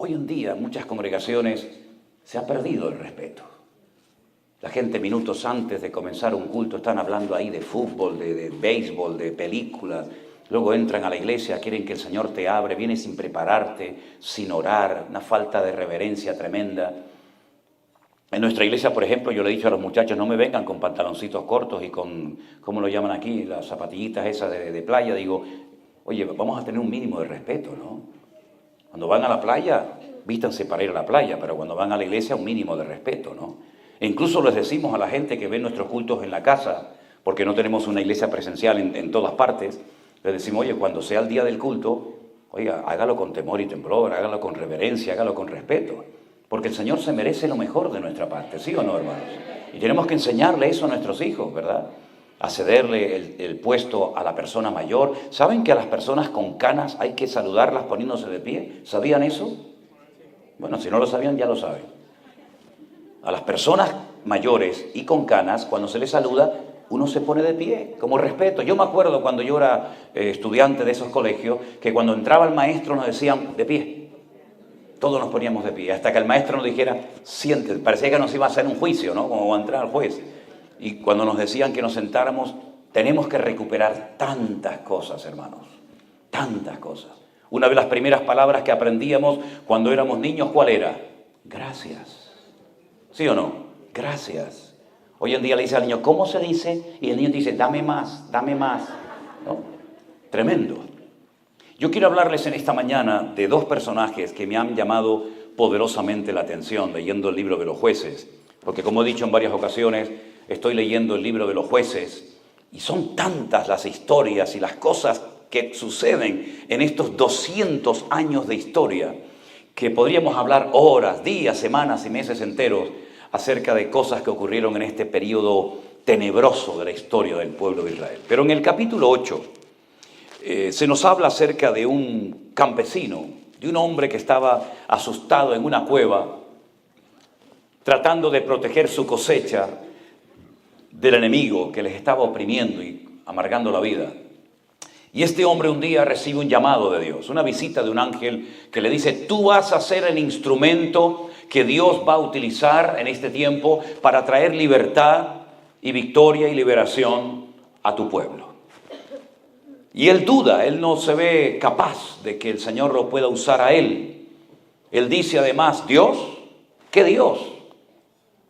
Hoy en día en muchas congregaciones se ha perdido el respeto. La gente minutos antes de comenzar un culto están hablando ahí de fútbol, de béisbol, de películas. Luego entran a la iglesia, quieren que el Señor te abre, vienes sin prepararte, sin orar, una falta de reverencia tremenda. En nuestra iglesia, por ejemplo, yo le he dicho a los muchachos, no me vengan con pantaloncitos cortos y con, ¿cómo lo llaman aquí? Las zapatillitas esas de playa. Digo, oye, vamos a tener un mínimo de respeto, ¿no? Cuando van a la playa, vístanse para ir a la playa, pero cuando van a la iglesia, un mínimo de respeto, ¿no? E incluso les decimos a la gente que ve nuestros cultos en la casa, porque no tenemos una iglesia presencial en todas partes, les decimos, oye, cuando sea el día del culto, oiga, hágalo con temor y temblor, hágalo con reverencia, hágalo con respeto. Porque el Señor se merece lo mejor de nuestra parte, ¿sí o no, hermanos? Y tenemos que enseñarle eso a nuestros hijos, ¿verdad? A cederle el puesto a la persona mayor. ¿Saben que a las personas con canas hay que saludarlas poniéndose de pie? ¿Sabían eso? Bueno, si no lo sabían, ya lo saben. A las personas mayores y con canas, cuando se les saluda, uno se pone de pie, como respeto. Yo me acuerdo cuando yo era estudiante de esos colegios, que cuando entraba el maestro nos decían, de pie. Todos nos poníamos de pie, hasta que el maestro nos dijera, siéntate. Parecía que nos iba a hacer un juicio, ¿no? Como va a entrar el juez. Y cuando nos decían que nos sentáramos, tenemos que recuperar tantas cosas, hermanos. Tantas cosas. Una de las primeras palabras que aprendíamos cuando éramos niños, ¿cuál era? Gracias. ¿Sí o no? Gracias. Hoy en día le dice al niño, ¿cómo se dice? Y el niño dice, dame más, ¿no? Tremendo. Yo quiero hablarles en esta mañana de dos personajes que me han llamado poderosamente la atención leyendo el libro de los jueces, porque como he dicho en varias ocasiones, estoy leyendo el libro de los jueces y son tantas las historias y las cosas que suceden en estos 200 años de historia que podríamos hablar horas, días, semanas y meses enteros acerca de cosas que ocurrieron en este periodo tenebroso de la historia del pueblo de Israel. Pero en el capítulo 8 se nos habla acerca de un campesino, de un hombre que estaba asustado en una cueva, tratando de proteger su cosecha del enemigo que les estaba oprimiendo y amargando la vida. Y este hombre un día recibe un llamado de Dios, una visita de un ángel que le dice, tú vas a ser el instrumento que Dios va a utilizar en este tiempo para traer libertad y victoria y liberación a tu pueblo. Y él duda, él no se ve capaz de que el Señor lo pueda usar a él. Él dice además, ¿Dios? ¿Qué Dios?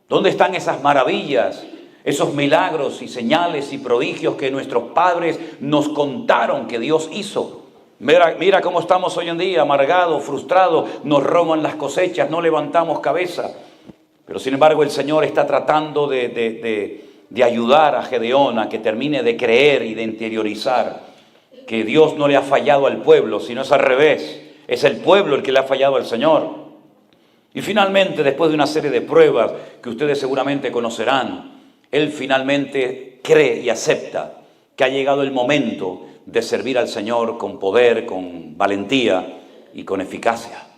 ¿Dónde están esas maravillas, esos milagros y señales y prodigios que nuestros padres nos contaron que Dios hizo? Mira cómo estamos hoy en día, amargados, frustrados, nos roban las cosechas, no levantamos cabeza. Pero sin embargo el Señor está tratando de ayudar a Gedeón a que termine de creer y de interiorizar que Dios no le ha fallado al pueblo, sino es al revés. Es el pueblo el que le ha fallado al Señor. Y finalmente, después de una serie de pruebas que ustedes seguramente conocerán, él finalmente cree y acepta que ha llegado el momento de servir al Señor con poder, con valentía y con eficacia.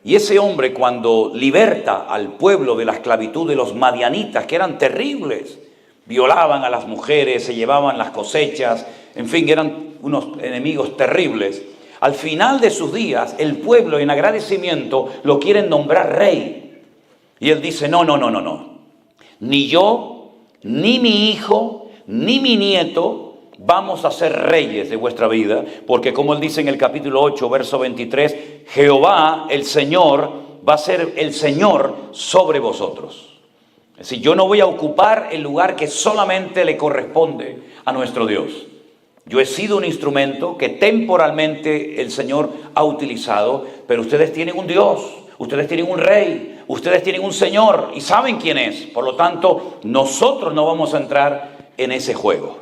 Y ese hombre, cuando liberta al pueblo de la esclavitud de los madianitas, que eran terribles, violaban a las mujeres, se llevaban las cosechas, en fin, eran unos enemigos terribles. Al final de sus días, el pueblo en agradecimiento lo quieren nombrar rey. Y él dice, no. Ni yo, ni mi hijo, ni mi nieto vamos a ser reyes de vuestra vida. Porque como él dice en el capítulo 8, verso 23, Jehová, el Señor, va a ser el Señor sobre vosotros. Es decir, yo no voy a ocupar el lugar que solamente le corresponde a nuestro Dios. Yo he sido un instrumento que temporalmente el Señor ha utilizado, pero ustedes tienen un Dios, ustedes tienen un rey, ustedes tienen un Señor y saben quién es. Por lo tanto, nosotros no vamos a entrar en ese juego.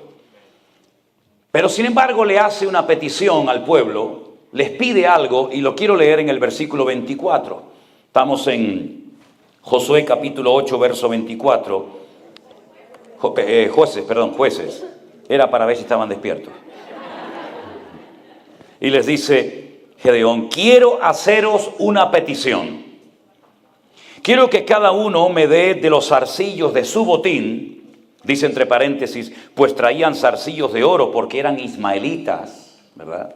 Pero sin embargo le hace una petición al pueblo, les pide algo y lo quiero leer en el versículo 24. Estamos en Josué capítulo 8, verso 24. Jueces. Era para ver si estaban despiertos. Y les dice Gedeón, quiero haceros una petición. Quiero que cada uno me dé de los zarcillos de su botín, dice entre paréntesis, pues traían zarcillos de oro porque eran ismaelitas, ¿verdad?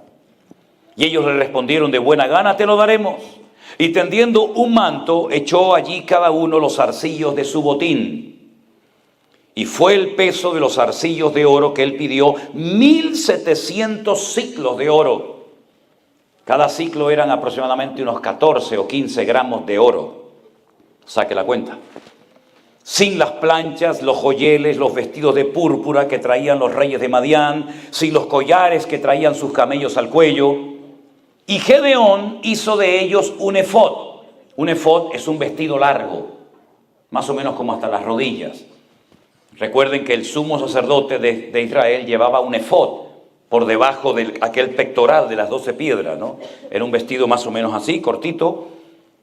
Y ellos le respondieron, de buena gana te lo daremos. Y tendiendo un manto, echó allí cada uno los zarcillos de su botín. Y fue el peso de los zarcillos de oro que él pidió, 1,700 siclos de oro. Cada ciclo eran aproximadamente unos 14 o 15 gramos de oro. Saque la cuenta. Sin las planchas, los joyeles, los vestidos de púrpura que traían los reyes de Madián, sin los collares que traían sus camellos al cuello. Y Gedeón hizo de ellos un efod. Un efod es un vestido largo, más o menos como hasta las rodillas. Recuerden que el sumo sacerdote de Israel llevaba un efod por debajo de aquel pectoral de las 12 piedras, ¿no? Era un vestido más o menos así, cortito.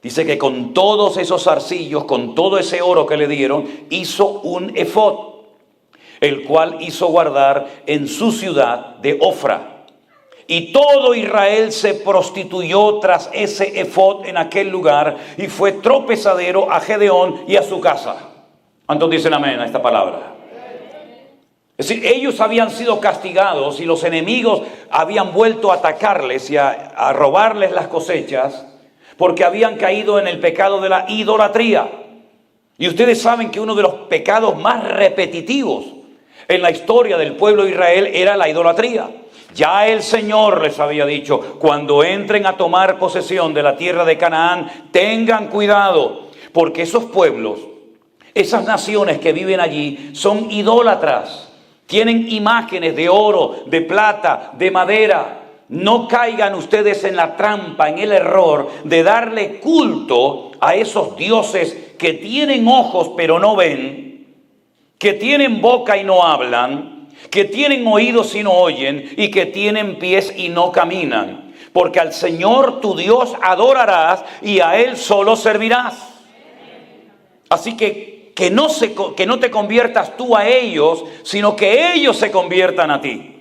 Dice que con todos esos zarcillos, con todo ese oro que le dieron, hizo un efod, el cual hizo guardar en su ciudad de Ofra. Y todo Israel se prostituyó tras ese efod en aquel lugar y fue tropezadero a Gedeón y a su casa. ¿Cuántos dicen amén a esta palabra? Es decir, ellos habían sido castigados y los enemigos habían vuelto a atacarles y a robarles las cosechas, porque habían caído en el pecado de la idolatría. Y ustedes saben que uno de los pecados más repetitivos en la historia del pueblo de Israel era la idolatría. Ya el Señor les había dicho, cuando entren a tomar posesión de la tierra de Canaán, tengan cuidado, porque esos pueblos, esas naciones que viven allí, son idólatras. Tienen imágenes de oro, de plata, de madera. No caigan ustedes en la trampa, en el error de darle culto a esos dioses que tienen ojos pero no ven, que tienen boca y no hablan, que tienen oídos y no oyen y que tienen pies y no caminan. Porque al Señor tu Dios adorarás y a Él solo servirás. Así que no te conviertas tú a ellos, sino que ellos se conviertan a ti.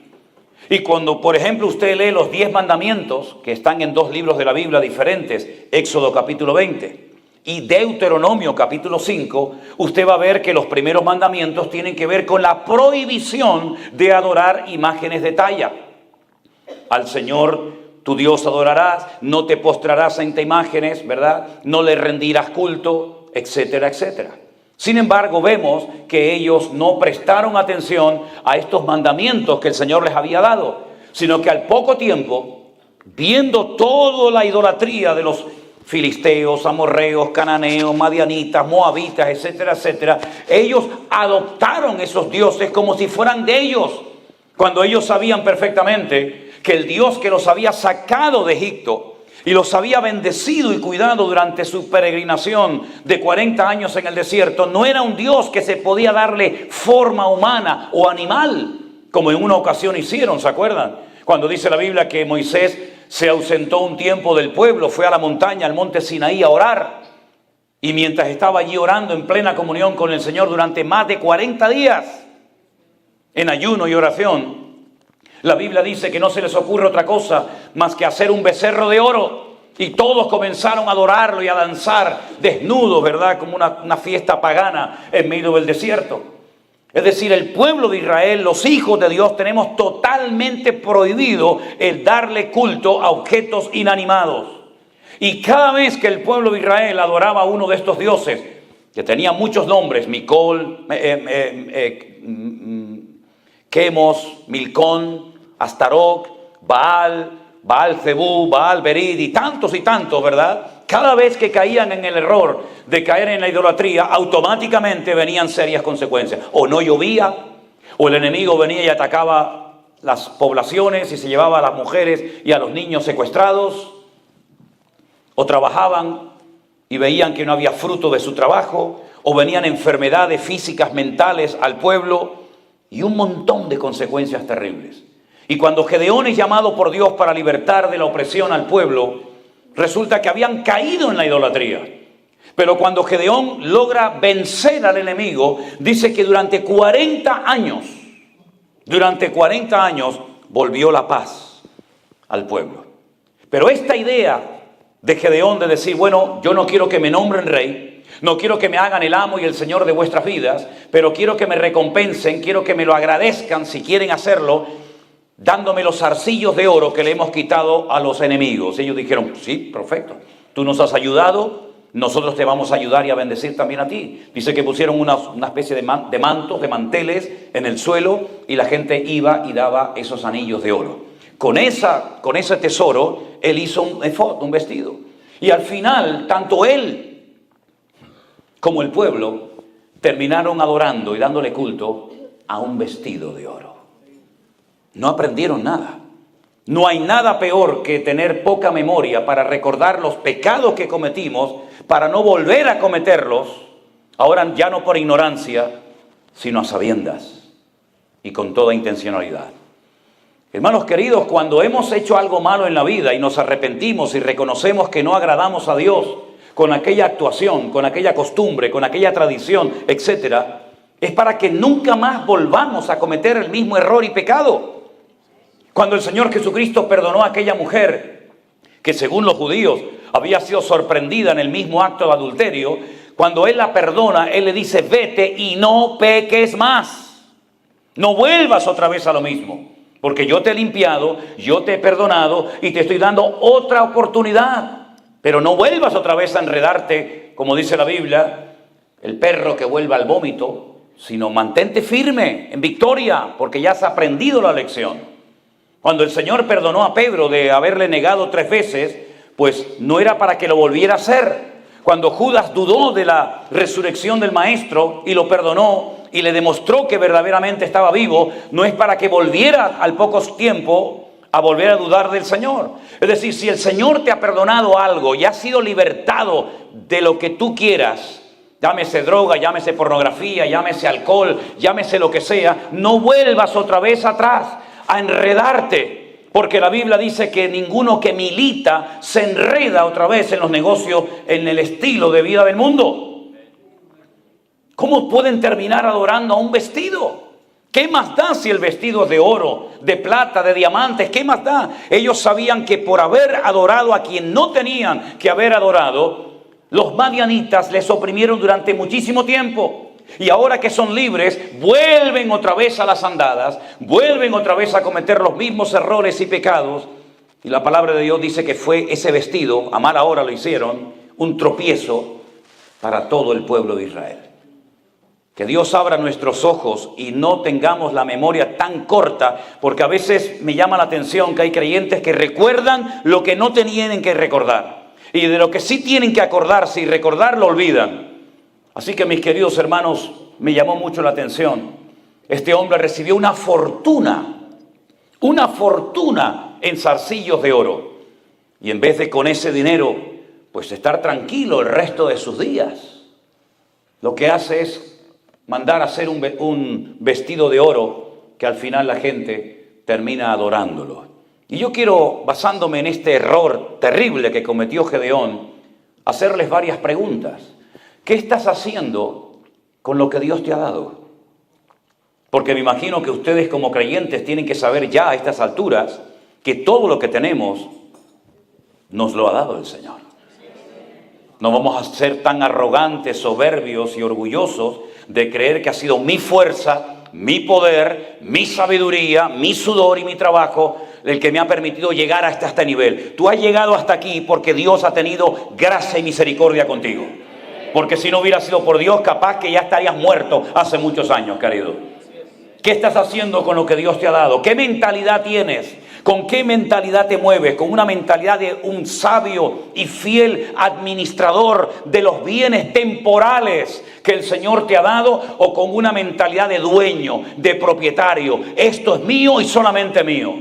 Y cuando, por ejemplo, usted lee los 10 mandamientos, que están en 2 libros de la Biblia diferentes, Éxodo capítulo 20 y Deuteronomio capítulo 5, usted va a ver que los primeros mandamientos tienen que ver con la prohibición de adorar imágenes de talla. Al Señor tu Dios adorarás, no te postrarás ante imágenes, ¿verdad? No le rendirás culto, etcétera, etcétera. Sin embargo, vemos que ellos no prestaron atención a estos mandamientos que el Señor les había dado, sino que al poco tiempo, viendo toda la idolatría de los filisteos, amorreos, cananeos, madianitas, moabitas, etcétera, etcétera, ellos adoptaron esos dioses como si fueran de ellos, cuando ellos sabían perfectamente que el Dios que los había sacado de Egipto y los había bendecido y cuidado durante su peregrinación de 40 años en el desierto, no era un Dios que se podía darle forma humana o animal, como en una ocasión hicieron, ¿se acuerdan? Cuando dice la Biblia que Moisés se ausentó un tiempo del pueblo, fue a la montaña, al monte Sinaí a orar. Y mientras estaba allí orando en plena comunión con el Señor durante más de 40 días, en ayuno y oración, la Biblia dice que no se les ocurre otra cosa más que hacer un becerro de oro. Y todos comenzaron a adorarlo y a danzar desnudos, ¿verdad? Como una fiesta pagana en medio del desierto. Es decir, el pueblo de Israel, los hijos de Dios, tenemos totalmente prohibido el darle culto a objetos inanimados. Y cada vez que el pueblo de Israel adoraba a uno de estos dioses, que tenía muchos nombres, Micol, Quemos, Milcón, Astaroc, Baal-Zebú, Baal-Berid y tantos, ¿verdad? Cada vez que caían en el error de caer en la idolatría, automáticamente venían serias consecuencias. O no llovía, o el enemigo venía y atacaba las poblaciones y se llevaba a las mujeres y a los niños secuestrados, o trabajaban y veían que no había fruto de su trabajo, o venían enfermedades físicas, mentales al pueblo, y un montón de consecuencias terribles. Y cuando Gedeón es llamado por Dios para libertar de la opresión al pueblo, resulta que habían caído en la idolatría. Pero cuando Gedeón logra vencer al enemigo, dice que durante 40 años, volvió la paz al pueblo. Pero esta idea de Gedeón de decir, bueno, yo no quiero que me nombren rey, no quiero que me hagan el amo y el señor de vuestras vidas, pero quiero que me recompensen, quiero que me lo agradezcan si quieren hacerlo. dándome los zarcillos de oro que le hemos quitado a los enemigos. Ellos dijeron, sí, perfecto, tú nos has ayudado, nosotros te vamos a ayudar y a bendecir también a ti. Dice que pusieron una especie de mantos, de manteles en el suelo, y la gente iba y daba esos anillos de oro. Con ese tesoro, él hizo un efod, un vestido. Y al final, tanto él como el pueblo terminaron adorando y dándole culto a un vestido de oro. No aprendieron nada. No hay nada peor que tener poca memoria para recordar los pecados que cometimos, para no volver a cometerlos, ahora ya no por ignorancia, sino a sabiendas y con toda intencionalidad. Hermanos queridos, cuando hemos hecho algo malo en la vida y nos arrepentimos y reconocemos que no agradamos a Dios con aquella actuación, con aquella costumbre, con aquella tradición, etcétera, es para que nunca más volvamos a cometer el mismo error y pecado. Cuando el Señor Jesucristo perdonó a aquella mujer que, según los judíos, había sido sorprendida en el mismo acto de adulterio, cuando Él la perdona, Él le dice, vete y no peques más. No vuelvas otra vez a lo mismo, porque yo te he limpiado, yo te he perdonado y te estoy dando otra oportunidad. Pero no vuelvas otra vez a enredarte, como dice la Biblia, el perro que vuelva al vómito, sino mantente firme en victoria, porque ya has aprendido la lección. Cuando el Señor perdonó a Pedro de haberle negado 3 veces, pues no era para que lo volviera a hacer. Cuando Judas dudó de la resurrección del Maestro y lo perdonó y le demostró que verdaderamente estaba vivo, no es para que volviera al poco tiempo a volver a dudar del Señor. Es decir, si el Señor te ha perdonado algo y has sido libertado de lo que tú quieras, llámese droga, llámese pornografía, llámese alcohol, llámese lo que sea, no vuelvas otra vez atrás a enredarte, porque la Biblia dice que ninguno que milita se enreda otra vez en los negocios, en el estilo de vida del mundo. ¿Cómo pueden terminar adorando a un vestido? ¿Qué más da si el vestido es de oro, de plata, de diamantes? ¿Qué más da? Ellos sabían que por haber adorado a quien no tenían que haber adorado, los madianitas les oprimieron durante muchísimo tiempo. Y ahora que son libres, vuelven otra vez a las andadas, vuelven otra vez a cometer los mismos errores y pecados. Y la palabra de Dios dice que fue ese vestido, a mala hora lo hicieron, un tropiezo para todo el pueblo de Israel. Que Dios abra nuestros ojos y no tengamos la memoria tan corta, porque a veces me llama la atención que hay creyentes que recuerdan lo que no tenían que recordar. Y de lo que sí tienen que acordarse y recordar lo olvidan. Así que, mis queridos hermanos, me llamó mucho la atención. Este hombre recibió una fortuna en zarcillos de oro. Y en vez de con ese dinero, pues estar tranquilo el resto de sus días, lo que hace es mandar a hacer un vestido de oro que al final la gente termina adorándolo. Y yo quiero, basándome en este error terrible que cometió Gedeón, hacerles varias preguntas. ¿Qué estás haciendo con lo que Dios te ha dado? Porque me imagino que ustedes como creyentes tienen que saber ya a estas alturas que todo lo que tenemos nos lo ha dado el Señor. No vamos a ser tan arrogantes, soberbios y orgullosos de creer que ha sido mi fuerza, mi poder, mi sabiduría, mi sudor y mi trabajo el que me ha permitido llegar hasta este nivel. Tú has llegado hasta aquí porque Dios ha tenido gracia y misericordia contigo. Porque si no hubiera sido por Dios, capaz que ya estarías muerto hace muchos años, querido. ¿Qué estás haciendo con lo que Dios te ha dado? ¿Qué mentalidad tienes? ¿Con qué mentalidad te mueves? ¿Con una mentalidad de un sabio y fiel administrador de los bienes temporales que el Señor te ha dado? ¿O con una mentalidad de dueño, de propietario? Esto es mío y solamente mío.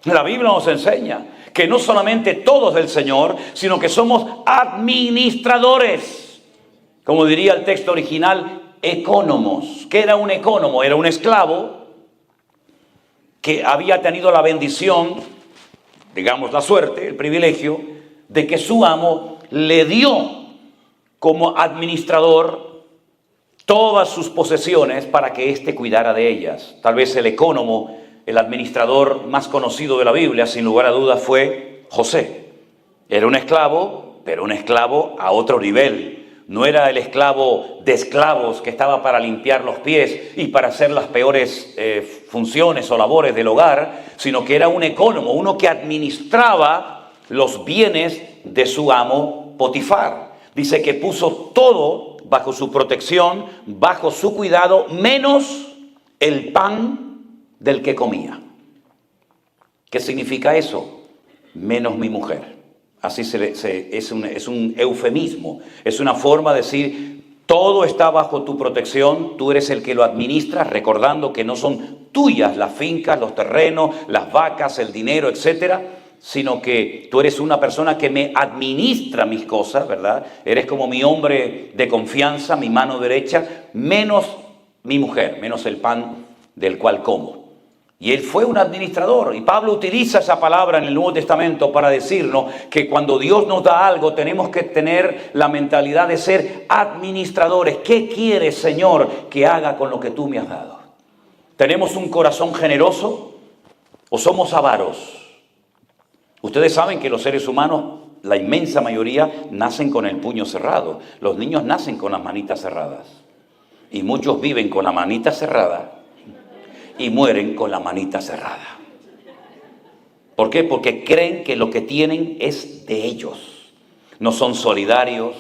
La Biblia nos enseña que no solamente todo es del Señor, sino que somos administradores. Como diría el texto original, ecónomos. ¿Qué era un ecónomo? Era un esclavo que había tenido la bendición, digamos la suerte, el privilegio, de que su amo le dio como administrador todas sus posesiones para que éste cuidara de ellas. Tal vez el ecónomo, el administrador más conocido de la Biblia, sin lugar a dudas, fue José. Era un esclavo, pero un esclavo a otro nivel. no era el esclavo de esclavos que estaba para limpiar los pies y para hacer las peores funciones o labores del hogar, sino que era un ecónomo, uno que administraba los bienes de su amo Potifar. Dice que puso todo bajo su protección, bajo su cuidado, menos el pan del que comía. ¿Qué significa eso? Menos mi mujer. Así es un eufemismo, es una forma de decir, todo está bajo tu protección, tú eres el que lo administras, recordando que no son tuyas las fincas, los terrenos, las vacas, el dinero, etcétera, sino que tú eres una persona que me administra mis cosas, ¿verdad? Eres como mi hombre de confianza, mi mano derecha, menos mi mujer, menos el pan del cual como. Y él fue un administrador, y Pablo utiliza esa palabra en el Nuevo Testamento para decirnos que cuando Dios nos da algo tenemos que tener la mentalidad de ser administradores. ¿Qué quieres, Señor, que haga con lo que tú me has dado? ¿Tenemos un corazón generoso o somos avaros? Ustedes saben que los seres humanos, la inmensa mayoría, nacen con el puño cerrado. Los niños nacen con las manitas cerradas. Y muchos viven con la manita cerrada y mueren con la manita cerrada. ¿Por qué? Porque creen que lo que tienen es de ellos. No son solidarios,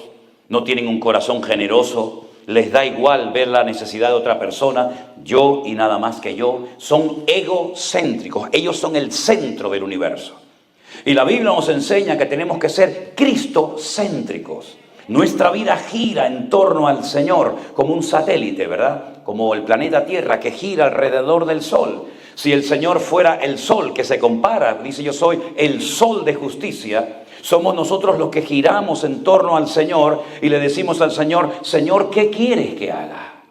no tienen un corazón generoso, les da igual ver la necesidad de otra persona, yo y nada más que yo. Son egocéntricos, ellos son el centro del universo. Y la Biblia nos enseña que tenemos que ser cristocéntricos. Nuestra vida gira en torno al Señor como un satélite, ¿verdad? Como el planeta Tierra que gira alrededor del Sol. Si el Señor fuera el Sol que se compara, dice yo soy el Sol de justicia, somos nosotros los que giramos en torno al Señor y le decimos al Señor, Señor, ¿qué quieres que haga?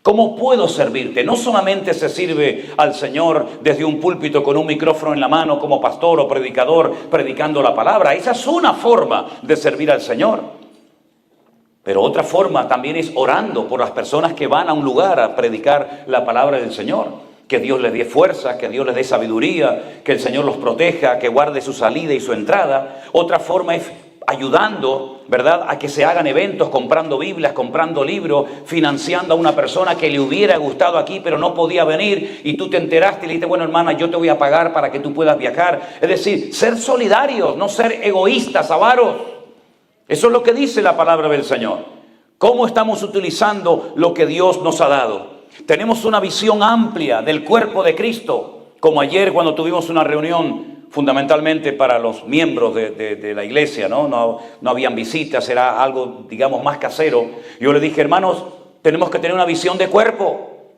¿Cómo puedo servirte? No solamente se sirve al Señor desde un púlpito con un micrófono en la mano como pastor o predicador predicando la palabra. Esa es una forma de servir al Señor. Pero otra forma también es orando por las personas que van a un lugar a predicar la palabra del Señor. Que Dios les dé fuerza, que Dios les dé sabiduría, que el Señor los proteja, que guarde su salida y su entrada. Otra forma es ayudando, ¿verdad?, a que se hagan eventos, comprando Biblias, comprando libros, financiando a una persona que le hubiera gustado aquí pero no podía venir y tú te enteraste y le dijiste, bueno hermana, yo te voy a pagar para que tú puedas viajar. Es decir, ser solidarios, no ser egoístas, avaros. Eso es lo que dice la palabra del Señor. ¿Cómo estamos utilizando lo que Dios nos ha dado? Tenemos una visión amplia del cuerpo de Cristo, como ayer cuando tuvimos una reunión fundamentalmente para los miembros de la iglesia, ¿no? No habían visitas, era algo, digamos, más casero. Yo le dije, hermanos, tenemos que tener una visión de cuerpo,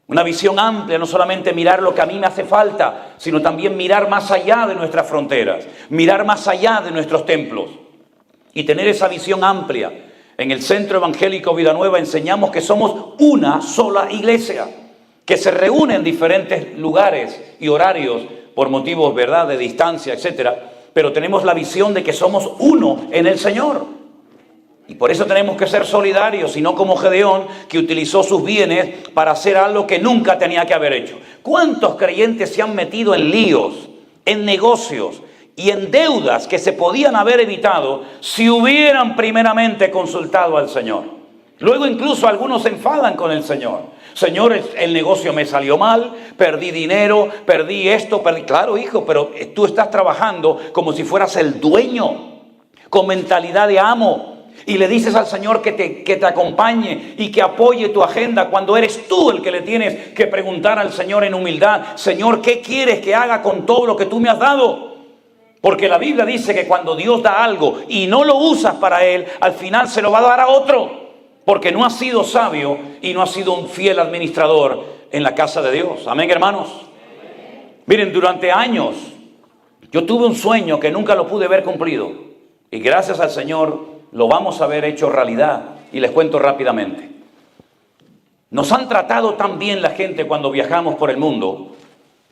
una visión amplia, no solamente mirar lo que a mí me hace falta, sino también mirar más allá de nuestras fronteras, mirar más allá de nuestros templos y tener esa visión amplia. En el Centro Evangélico Vida Nueva enseñamos que somos una sola iglesia, que se reúne en diferentes lugares y horarios por motivos, ¿verdad?, de distancia, etcétera, pero tenemos la visión de que somos uno en el Señor. Y por eso tenemos que ser solidarios, y no como Gedeón, que utilizó sus bienes para hacer algo que nunca tenía que haber hecho. ¿Cuántos creyentes se han metido en líos, en negocios y en deudas que se podían haber evitado si hubieran primeramente consultado al Señor? Luego incluso algunos se enfadan con el Señor. Señor, el negocio me salió mal, perdí dinero, perdí esto, perdí... Claro, hijo, pero tú estás trabajando como si fueras el dueño, con mentalidad de amo. Y le dices al Señor que te acompañe y que apoye tu agenda cuando eres tú el que le tienes que preguntar al Señor en humildad. Señor, ¿qué quieres que haga con todo lo que tú me has dado? Porque la Biblia dice que cuando Dios da algo y no lo usas para Él, al final se lo va a dar a otro. Porque no has sido sabio y no has sido un fiel administrador en la casa de Dios. Amén, hermanos. Miren, durante años yo tuve un sueño que nunca lo pude ver cumplido. Y gracias al Señor lo vamos a ver hecho realidad. Y les cuento rápidamente. Nos han tratado tan bien la gente cuando viajamos por el mundo.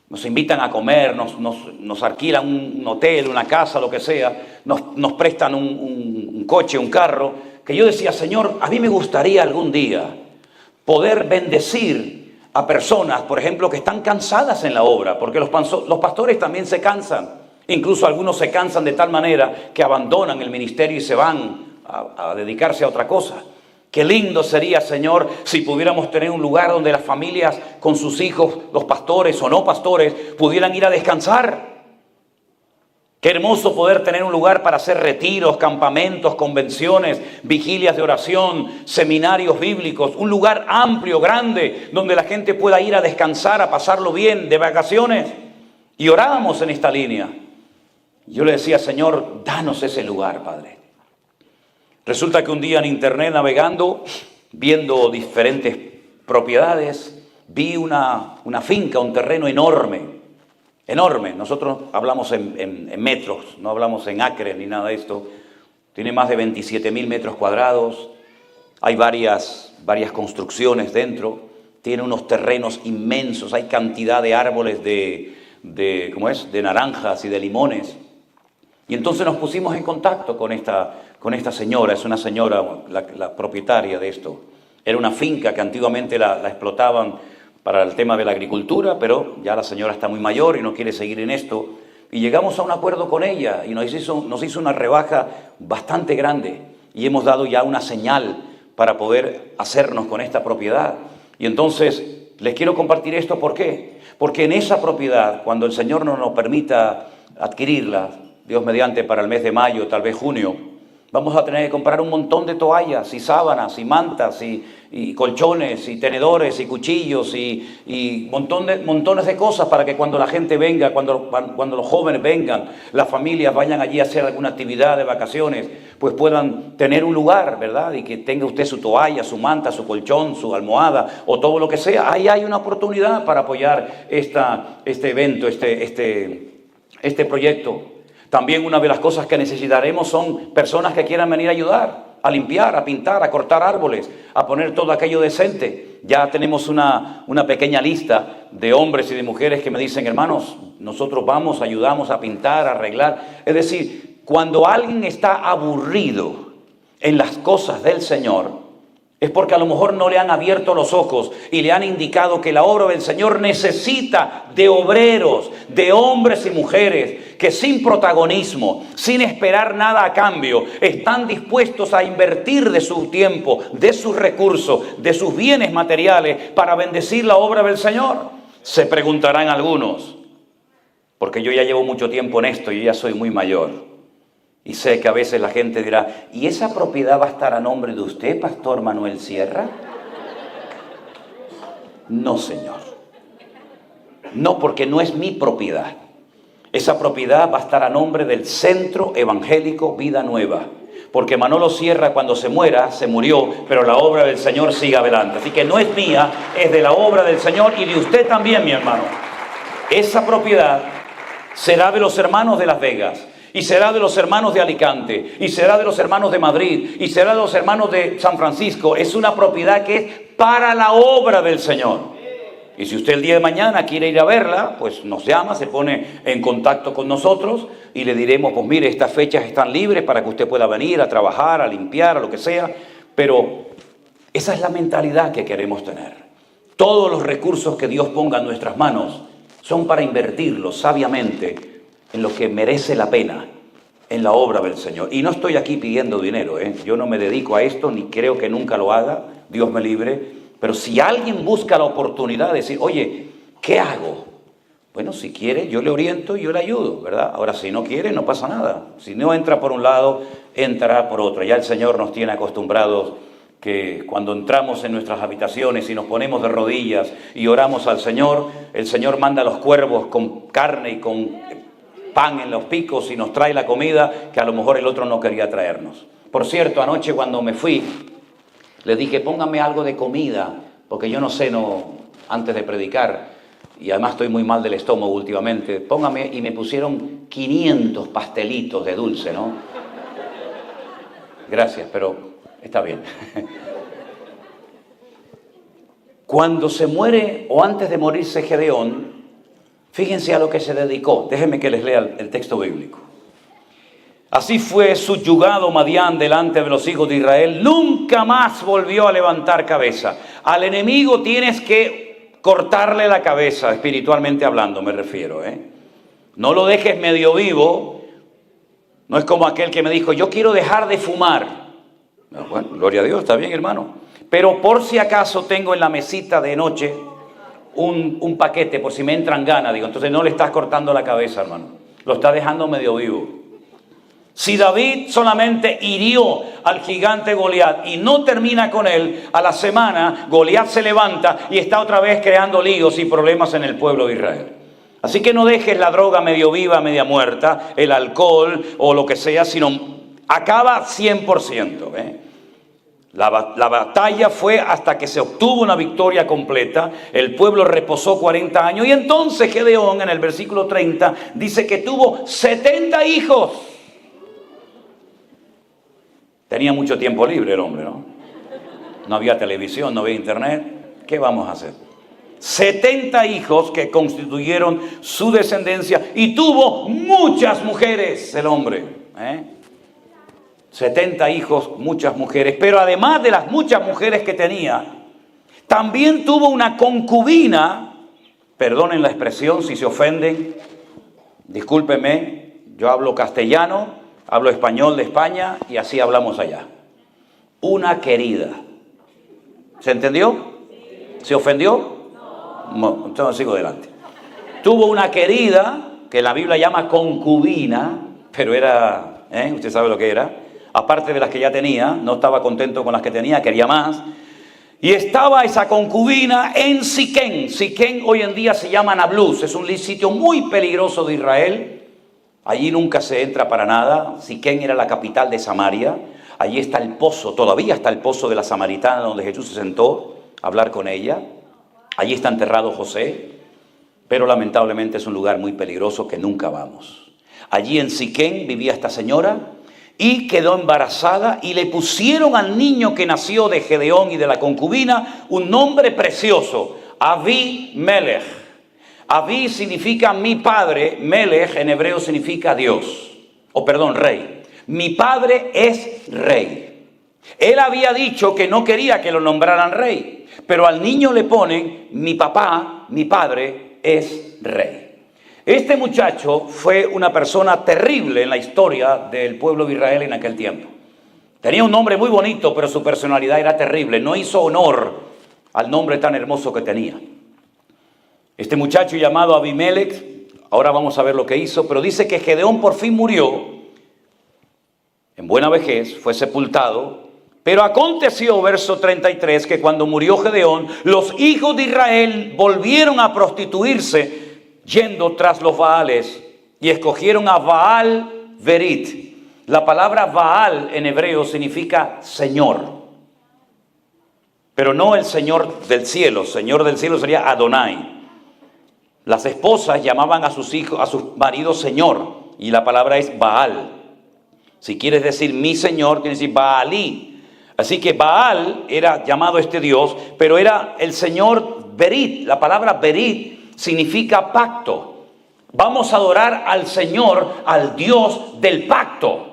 Nos invitan a comer, nos alquilan un hotel, una casa, lo que sea. Nos prestan un coche, un carro. Que yo decía, Señor, a mí me gustaría algún día poder bendecir a personas, por ejemplo, que están cansadas en la obra. Porque los pastores también se cansan. Incluso algunos se cansan de tal manera que abandonan el ministerio y se van a dedicarse a otra cosa. Qué lindo sería, Señor, si pudiéramos tener un lugar donde las familias con sus hijos, los pastores o no pastores, pudieran ir a descansar. Qué hermoso poder tener un lugar para hacer retiros, campamentos, convenciones, vigilias de oración, seminarios bíblicos. Un lugar amplio, grande, donde la gente pueda ir a descansar, a pasarlo bien, de vacaciones. Y orábamos en esta línea. Yo le decía, Señor, danos ese lugar, Padre. Resulta que un día en internet navegando, viendo diferentes propiedades, vi una finca, un terreno enorme, enorme. Nosotros hablamos en metros, no hablamos en acres ni nada de esto. Tiene más de 27.000 metros cuadrados, hay varias construcciones dentro, tiene unos terrenos inmensos, hay cantidad de árboles de naranjas y de limones. Y entonces nos pusimos en contacto con esta señora. Es una señora, la propietaria de esto. Era una finca que antiguamente la explotaban para el tema de la agricultura, pero ya la señora está muy mayor y no quiere seguir en esto. Y llegamos a un acuerdo con ella y nos hizo una rebaja bastante grande. Y hemos dado ya una señal para poder hacernos con esta propiedad. Y entonces les quiero compartir esto. ¿Por qué? Porque en esa propiedad, cuando el Señor no nos permita adquirirla, Dios mediante para el mes de mayo, tal vez junio, vamos a tener que comprar un montón de toallas y sábanas y mantas y colchones y tenedores y cuchillos y montones de cosas para que cuando la gente venga, cuando los jóvenes vengan, las familias vayan allí a hacer alguna actividad de vacaciones, pues puedan tener un lugar, ¿verdad? Y que tenga usted su toalla, su manta, su colchón, su almohada o todo lo que sea. Ahí hay una oportunidad para apoyar este evento, este proyecto. También una de las cosas que necesitaremos son personas que quieran venir a ayudar, a limpiar, a pintar, a cortar árboles, a poner todo aquello decente. Ya tenemos una pequeña lista de hombres y de mujeres que me dicen, hermanos, nosotros vamos, ayudamos a pintar, a arreglar. Es decir, cuando alguien está aburrido en las cosas del Señor, es porque a lo mejor no le han abierto los ojos y le han indicado que la obra del Señor necesita de obreros, de hombres y mujeres que sin protagonismo, sin esperar nada a cambio, están dispuestos a invertir de su tiempo, de sus recursos, de sus bienes materiales para bendecir la obra del Señor. Se preguntarán algunos, porque yo ya llevo mucho tiempo en esto y ya soy muy mayor. Y sé que a veces la gente dirá, ¿y esa propiedad va a estar a nombre de usted, Pastor Manuel Sierra? No, señor. No, porque no es mi propiedad. Esa propiedad va a estar a nombre del Centro Evangélico Vida Nueva. Porque Manolo Sierra, cuando se muera, se murió, pero la obra del Señor sigue adelante. Así que no es mía, es de la obra del Señor y de usted también, mi hermano. Esa propiedad será de los hermanos de Las Vegas. Y será de los hermanos de Alicante, y será de los hermanos de Madrid, y será de los hermanos de San Francisco. Es una propiedad que es para la obra del Señor. Y si usted el día de mañana quiere ir a verla, pues nos llama, se pone en contacto con nosotros y le diremos, pues mire, estas fechas están libres para que usted pueda venir a trabajar, a limpiar, a lo que sea. Pero esa es la mentalidad que queremos tener. Todos los recursos que Dios ponga en nuestras manos son para invertirlos sabiamente en lo que merece la pena, en la obra del Señor. Y no estoy aquí pidiendo dinero, Yo no me dedico a esto, ni creo que nunca lo haga, Dios me libre. Pero si alguien busca la oportunidad de decir, oye, ¿qué hago? Bueno, si quiere, yo le oriento y yo le ayudo, ¿verdad? Ahora, si no quiere, no pasa nada. Si no entra por un lado, entrará por otro. Ya el Señor nos tiene acostumbrados que cuando entramos en nuestras habitaciones y nos ponemos de rodillas y oramos al Señor, el Señor manda a los cuervos con carne y con pan en los picos y nos trae la comida que a lo mejor el otro no quería traernos. Por cierto, anoche cuando me fui, le dije, póngame algo de comida, porque yo no sé, antes de predicar, y además estoy muy mal del estómago últimamente, póngame, y me pusieron 500 pastelitos de dulce, ¿no? Gracias, pero está bien. Cuando se muere, o antes de morirse Gedeón, fíjense a lo que se dedicó. Déjenme que les lea el texto bíblico. Así fue subyugado Madián delante de los hijos de Israel. Nunca más volvió a levantar cabeza. Al enemigo tienes que cortarle la cabeza, espiritualmente hablando me refiero. No lo dejes medio vivo. No es como aquel que me dijo, yo quiero dejar de fumar. Bueno, gloria a Dios, está bien, hermano. Pero por si acaso tengo en la mesita de noche un paquete, por si me entran ganas, digo, entonces no le estás cortando la cabeza, hermano. Lo está dejando medio vivo. Si David solamente hirió al gigante Goliat y no termina con él, a la semana Goliat se levanta y está otra vez creando líos y problemas en el pueblo de Israel. Así que no dejes la droga medio viva, media muerta, el alcohol o lo que sea, sino acaba 100%. La batalla fue hasta que se obtuvo una victoria completa. El pueblo reposó 40 años y entonces Gedeón en el versículo 30 dice que tuvo 70 hijos. Tenía mucho tiempo libre el hombre, ¿no? No había televisión, no había internet. ¿Qué vamos a hacer? 70 hijos que constituyeron su descendencia y tuvo muchas mujeres el hombre. 70 hijos, muchas mujeres. Pero además de las muchas mujeres que tenía, también tuvo una concubina. Perdonen la expresión si se ofenden. Discúlpenme, yo hablo castellano, hablo español de España y así hablamos allá. Una querida. ¿Se entendió? ¿Se ofendió? No, entonces sigo adelante. Tuvo una querida, que la Biblia llama concubina, pero era, usted sabe lo que era. Aparte de las que ya tenía, no estaba contento con las que tenía, quería más. Y estaba esa concubina en Siquén. Siquén hoy en día se llama Nablus, es un sitio muy peligroso de Israel. Allí nunca se entra para nada. Siquén era la capital de Samaria. Allí está el pozo, todavía está el pozo de la Samaritana donde Jesús se sentó a hablar con ella. Allí está enterrado José, pero lamentablemente es un lugar muy peligroso que nunca vamos. Allí en Siquén vivía esta señora y quedó embarazada y le pusieron al niño que nació de Gedeón y de la concubina un nombre precioso, Abimelech. Abí significa mi padre, Melech en hebreo significa Dios, rey. Mi padre es rey. Él había dicho que no quería que lo nombraran rey. Pero al niño le ponen, mi papá, mi padre, es rey. Este muchacho fue una persona terrible en la historia del pueblo de Israel en aquel tiempo. Tenía un nombre muy bonito, pero su personalidad era terrible. No hizo honor al nombre tan hermoso que tenía. Este muchacho llamado Abimelech, ahora vamos a ver lo que hizo, pero dice que Gedeón por fin murió, en buena vejez, fue sepultado. Pero aconteció, verso 33, que cuando murió Gedeón, los hijos de Israel volvieron a prostituirse yendo tras los Baales y escogieron a Baal Berit. La palabra Baal en hebreo significa Señor, pero no el Señor del cielo. Señor del cielo sería Adonai. Las esposas llamaban a sus hijos, a sus maridos Señor, y la palabra es Baal. Si quieres decir mi Señor, tienes que decir Baalí. Así que Baal era llamado este Dios, pero era el Señor Berit. La palabra Berit significa pacto. Vamos a adorar al Señor, al Dios del pacto.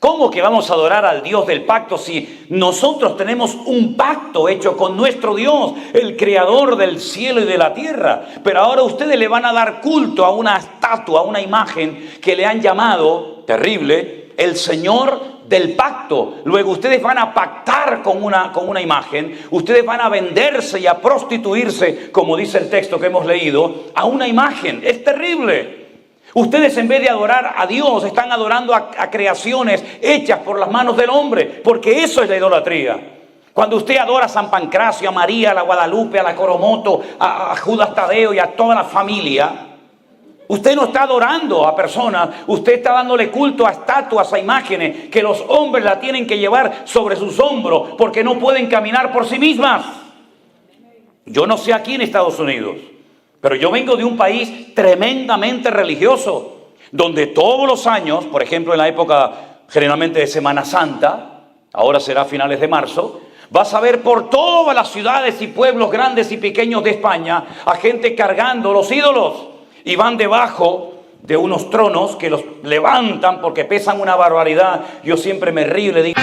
¿Cómo que vamos a adorar al Dios del pacto si nosotros tenemos un pacto hecho con nuestro Dios, el creador del cielo y de la tierra? Pero ahora ustedes le van a dar culto a una estatua, a una imagen que le han llamado, terrible, el Señor del pacto. Luego ustedes van a pactar con una imagen, ustedes van a venderse y a prostituirse, como dice el texto que hemos leído, a una imagen. Es terrible. Ustedes en vez de adorar a Dios están adorando a creaciones hechas por las manos del hombre, porque eso es la idolatría. Cuando usted adora a San Pancracio, a María, a la Guadalupe, a la Coromoto, a Judas Tadeo y a toda la familia, usted no está adorando a personas, usted está dándole culto a estatuas, a imágenes que los hombres la tienen que llevar sobre sus hombros porque no pueden caminar por sí mismas. Yo no sé aquí en Estados Unidos, pero yo vengo de un país tremendamente religioso, donde todos los años, por ejemplo en la época generalmente de Semana Santa, ahora será a finales de marzo, vas a ver por todas las ciudades y pueblos grandes y pequeños de España a gente cargando los ídolos y van debajo de unos tronos que los levantan porque pesan una barbaridad. Yo siempre me río y le digo...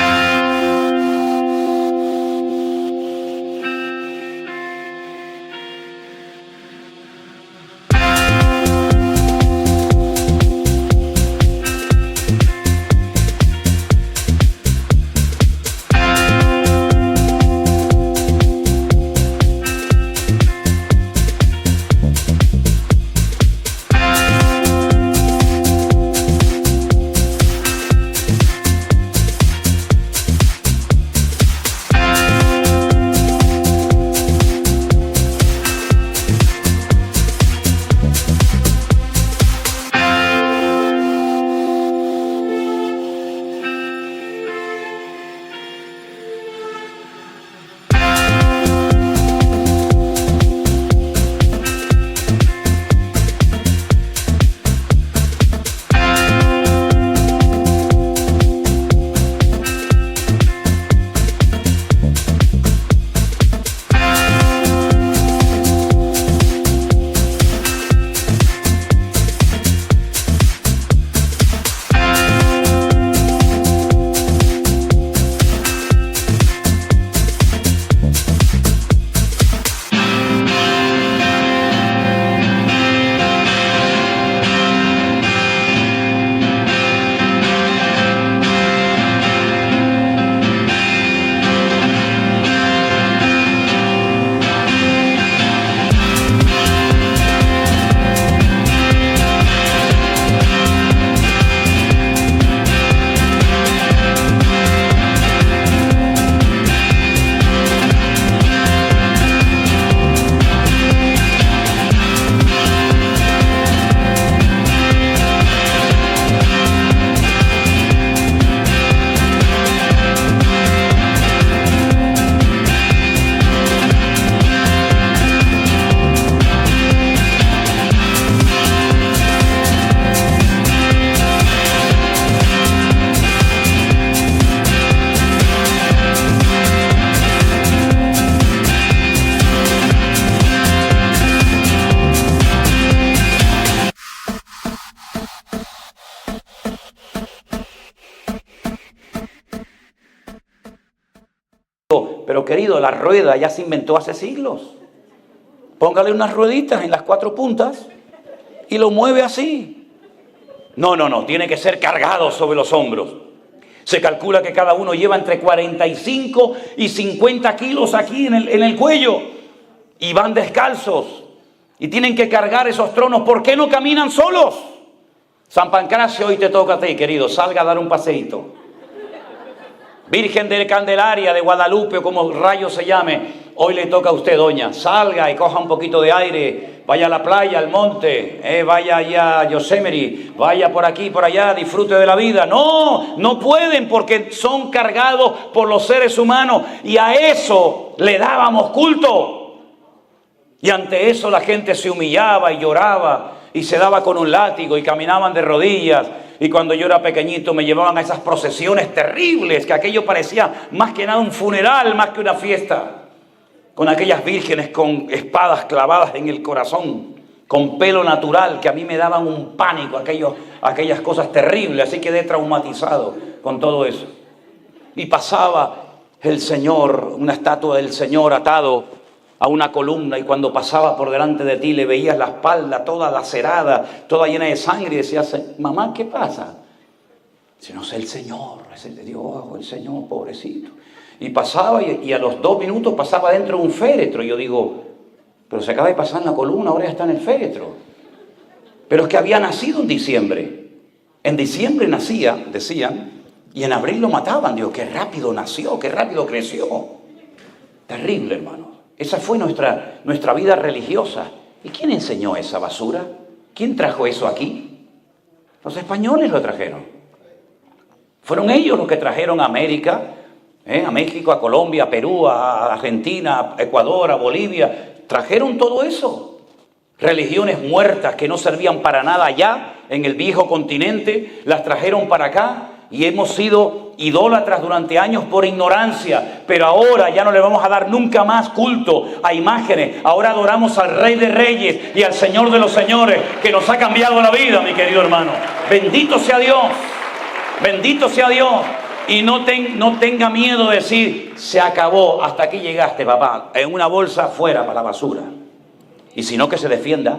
Pero querido, la rueda ya se inventó hace siglos. Póngale unas rueditas en las 4 puntas y lo mueve así. No, tiene que ser cargado sobre los hombros. Se calcula que cada uno lleva entre 45 y 50 kilos aquí en el cuello. Y van descalzos. Y tienen que cargar esos tronos. ¿Por qué no caminan solos? San Pancracio, hoy te toca a ti, querido. Salga a dar un paseíto. Virgen de Candelaria, de Guadalupe, o como rayos se llame. Hoy le toca a usted, doña. Salga y coja un poquito de aire. Vaya a la playa, al monte. Vaya allá a Yosemite. Vaya por aquí, por allá. Disfrute de la vida. No pueden porque son cargados por los seres humanos. Y a eso le dábamos culto. Y ante eso la gente se humillaba y lloraba. Y se daba con un látigo y caminaban de rodillas. Y cuando yo era pequeñito me llevaban a esas procesiones terribles, que aquello parecía más que nada un funeral, más que una fiesta. Con aquellas vírgenes con espadas clavadas en el corazón, con pelo natural, que a mí me daban un pánico, aquellas cosas terribles. Así quedé traumatizado con todo eso. Y pasaba el Señor, una estatua del Señor atado a una columna, y cuando pasaba por delante de ti le veías la espalda toda lacerada, toda llena de sangre, y decías: mamá, ¿qué pasa? Si no sé, el Señor, es el de Dios, el Señor, pobrecito. Y pasaba, y a los 2 minutos pasaba dentro de un féretro. Y yo digo: pero se acaba de pasar en la columna, ahora ya está en el féretro. Pero es que había nacido en diciembre. En diciembre nacía, decían, y en abril lo mataban. Digo, qué rápido nació, qué rápido creció. Terrible, hermano. Esa fue nuestra vida religiosa. ¿Y quién enseñó esa basura? ¿Quién trajo eso aquí? Los españoles lo trajeron. Fueron ellos los que trajeron a América, a México, a Colombia, a Perú, a Argentina, a Ecuador, a Bolivia. Trajeron todo eso. Religiones muertas que no servían para nada allá, en el viejo continente, las trajeron para acá. Y hemos sido idólatras durante años por ignorancia, pero ahora ya no le vamos a dar nunca más culto a imágenes. Ahora adoramos al Rey de Reyes y al Señor de los Señores, que nos ha cambiado la vida, mi querido hermano. Bendito sea Dios, bendito sea Dios. Y no tenga miedo de decir: se acabó, hasta aquí llegaste, papá. En una bolsa fuera para la basura. Y si no, que se defienda.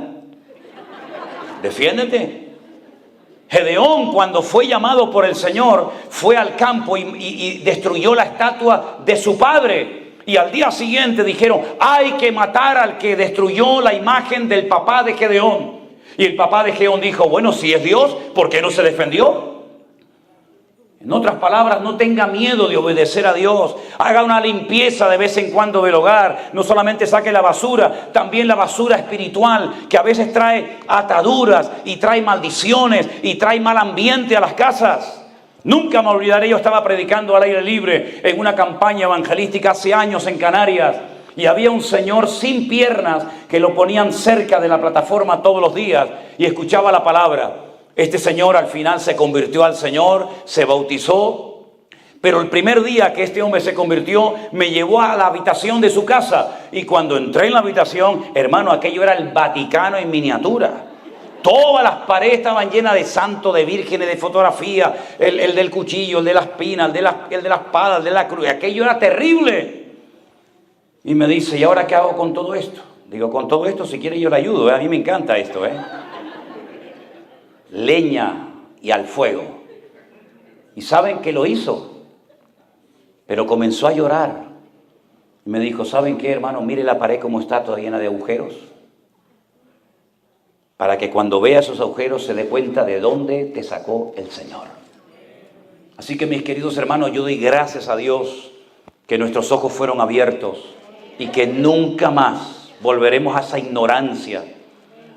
Defiéndete. Gedeón, cuando fue llamado por el Señor, fue al campo y destruyó la estatua de su padre. Y al día siguiente dijeron: hay que matar al que destruyó la imagen del papá de Gedeón. Y el papá de Gedeón dijo: bueno, si es Dios, ¿por qué no se defendió? En otras palabras, no tenga miedo de obedecer a Dios. Haga una limpieza de vez en cuando del hogar. No solamente saque la basura, también la basura espiritual, que a veces trae ataduras y trae maldiciones y trae mal ambiente a las casas. Nunca me olvidaré, yo estaba predicando al aire libre en una campaña evangelística hace años en Canarias. Y había un señor sin piernas que lo ponían cerca de la plataforma todos los días y escuchaba la palabra. Este señor al final se convirtió al Señor, se bautizó, pero el primer día que este hombre se convirtió, me llevó a la habitación de su casa. Y cuando entré en la habitación, hermano, aquello era el Vaticano en miniatura. Todas las paredes estaban llenas de santos, de vírgenes, de fotografía, el del cuchillo, el de la espina, el de la espada, el de la cruz. Aquello era terrible. Y me dice: ¿y ahora qué hago con todo esto? Digo: con todo esto, si quiere yo le ayudo, a mí me encanta esto, leña y al fuego. ¿Y saben qué lo hizo? Pero comenzó a llorar. Y me dijo: ¿saben qué, hermano? Mire la pared como está, toda llena de agujeros. Para que cuando vea esos agujeros se dé cuenta de dónde te sacó el Señor. Así que, mis queridos hermanos, yo doy gracias a Dios que nuestros ojos fueron abiertos y que nunca más volveremos a esa ignorancia,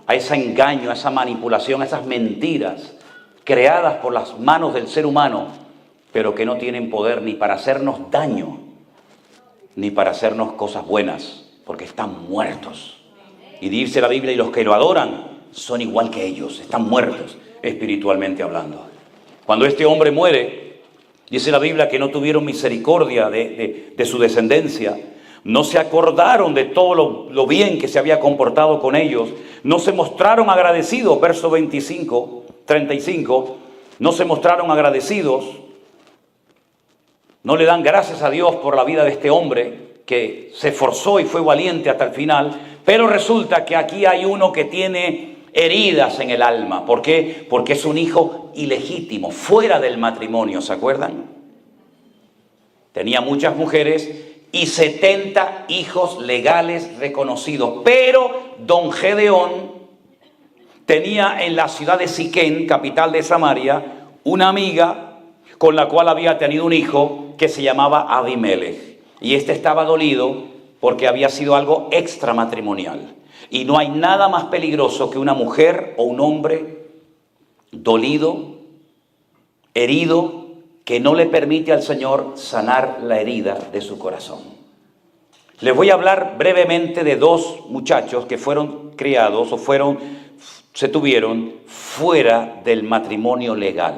a ese engaño, a esa manipulación, a esas mentiras creadas por las manos del ser humano, pero que no tienen poder ni para hacernos daño, ni para hacernos cosas buenas, porque están muertos. Y dice la Biblia: y los que lo adoran son igual que ellos, están muertos espiritualmente hablando. Cuando este hombre muere, dice la Biblia que no tuvieron misericordia de su descendencia. No se acordaron de todo lo bien que se había comportado con ellos. No se mostraron agradecidos. Verso 35. No se mostraron agradecidos. no le dan gracias a Dios por la vida de este hombre que se esforzó y fue valiente hasta el final, pero resulta que aquí hay uno que tiene heridas en el alma. ¿Por qué? Porque es un hijo ilegítimo, fuera del matrimonio, ¿se acuerdan? Tenía muchas mujeres y 70 hijos legales reconocidos, pero don Gedeón tenía en la ciudad de Siquén, capital de Samaria, una amiga con la cual había tenido un hijo que se llamaba Abimelech. Y este estaba dolido porque había sido algo extramatrimonial. Y no hay nada más peligroso que una mujer o un hombre dolido, herido, que no le permite al Señor sanar la herida de su corazón. Les voy a hablar brevemente de dos muchachos que fueron criados o se tuvieron fuera del matrimonio legal.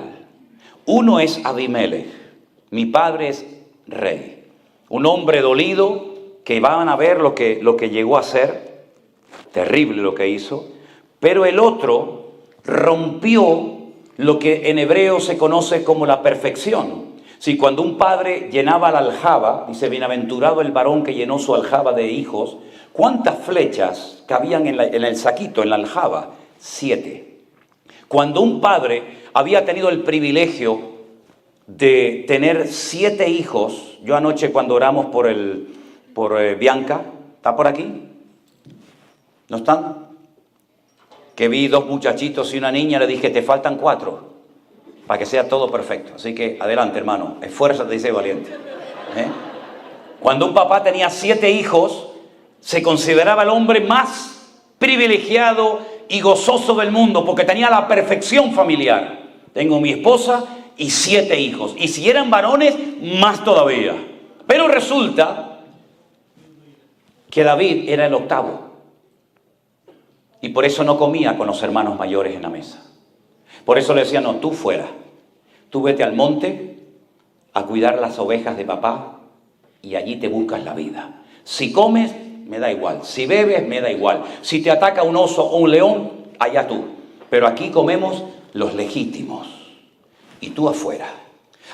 Uno es Abimelech. Mi padre es rey. Un hombre dolido que van a ver lo que llegó a ser. Terrible lo que hizo. Pero el otro rompió lo que en hebreo se conoce como la perfección. Si cuando un padre llenaba la aljaba, dice, bienaventurado el varón que llenó su aljaba de hijos, ¿cuántas flechas cabían en el saquito, en la aljaba? 7. Cuando un padre había tenido el privilegio de tener 7 hijos, yo anoche cuando oramos por Bianca, ¿está por aquí? ¿No están? Que vi 2 muchachitos y una niña, le dije, te faltan 4, para que sea todo perfecto. Así que adelante, hermano, esfuérzate y sé valiente. Cuando un papá tenía 7 hijos, se consideraba el hombre más privilegiado y gozoso del mundo, porque tenía la perfección familiar. Tengo mi esposa y 7 hijos. Y si eran varones, más todavía. Pero resulta que David era el 8º. Y por eso no comía con los hermanos mayores en la mesa. Por eso le decía, no, tú fuera. Tú vete al monte a cuidar las ovejas de papá y allí te buscas la vida. Si comes, me da igual. Si bebes, me da igual. Si te ataca un oso o un león, allá tú. Pero aquí comemos los legítimos. Y tú afuera.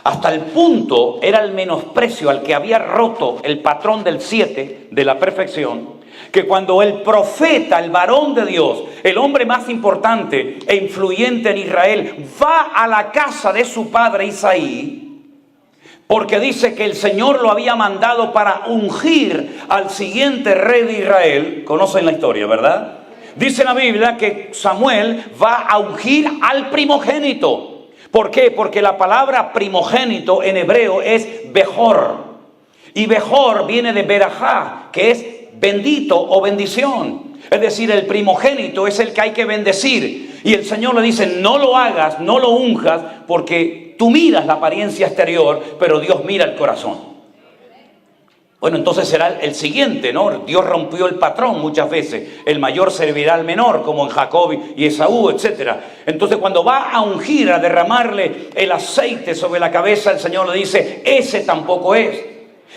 Hasta el punto era el menosprecio al que había roto el patrón del 7 de la perfección, que cuando el profeta, el varón de Dios, el hombre más importante e influyente en Israel, va a la casa de su padre Isaí, porque dice que el Señor lo había mandado para ungir al siguiente rey de Israel. Conocen la historia, ¿verdad? Dice la Biblia que Samuel va a ungir al primogénito. ¿Por qué? Porque la palabra primogénito en hebreo es Bejor. Y Bejor viene de Berajá, que es bendito o bendición. Es decir, el primogénito es el que hay que bendecir. Y el Señor le dice, no lo hagas, no lo unjas, porque tú miras la apariencia exterior, pero Dios mira el corazón. Bueno, entonces será el siguiente, ¿no? Dios rompió el patrón muchas veces. El mayor servirá al menor, como en Jacob y Esaú, etc. Entonces cuando va a ungir, a derramarle el aceite sobre la cabeza, el Señor le dice, ese tampoco es.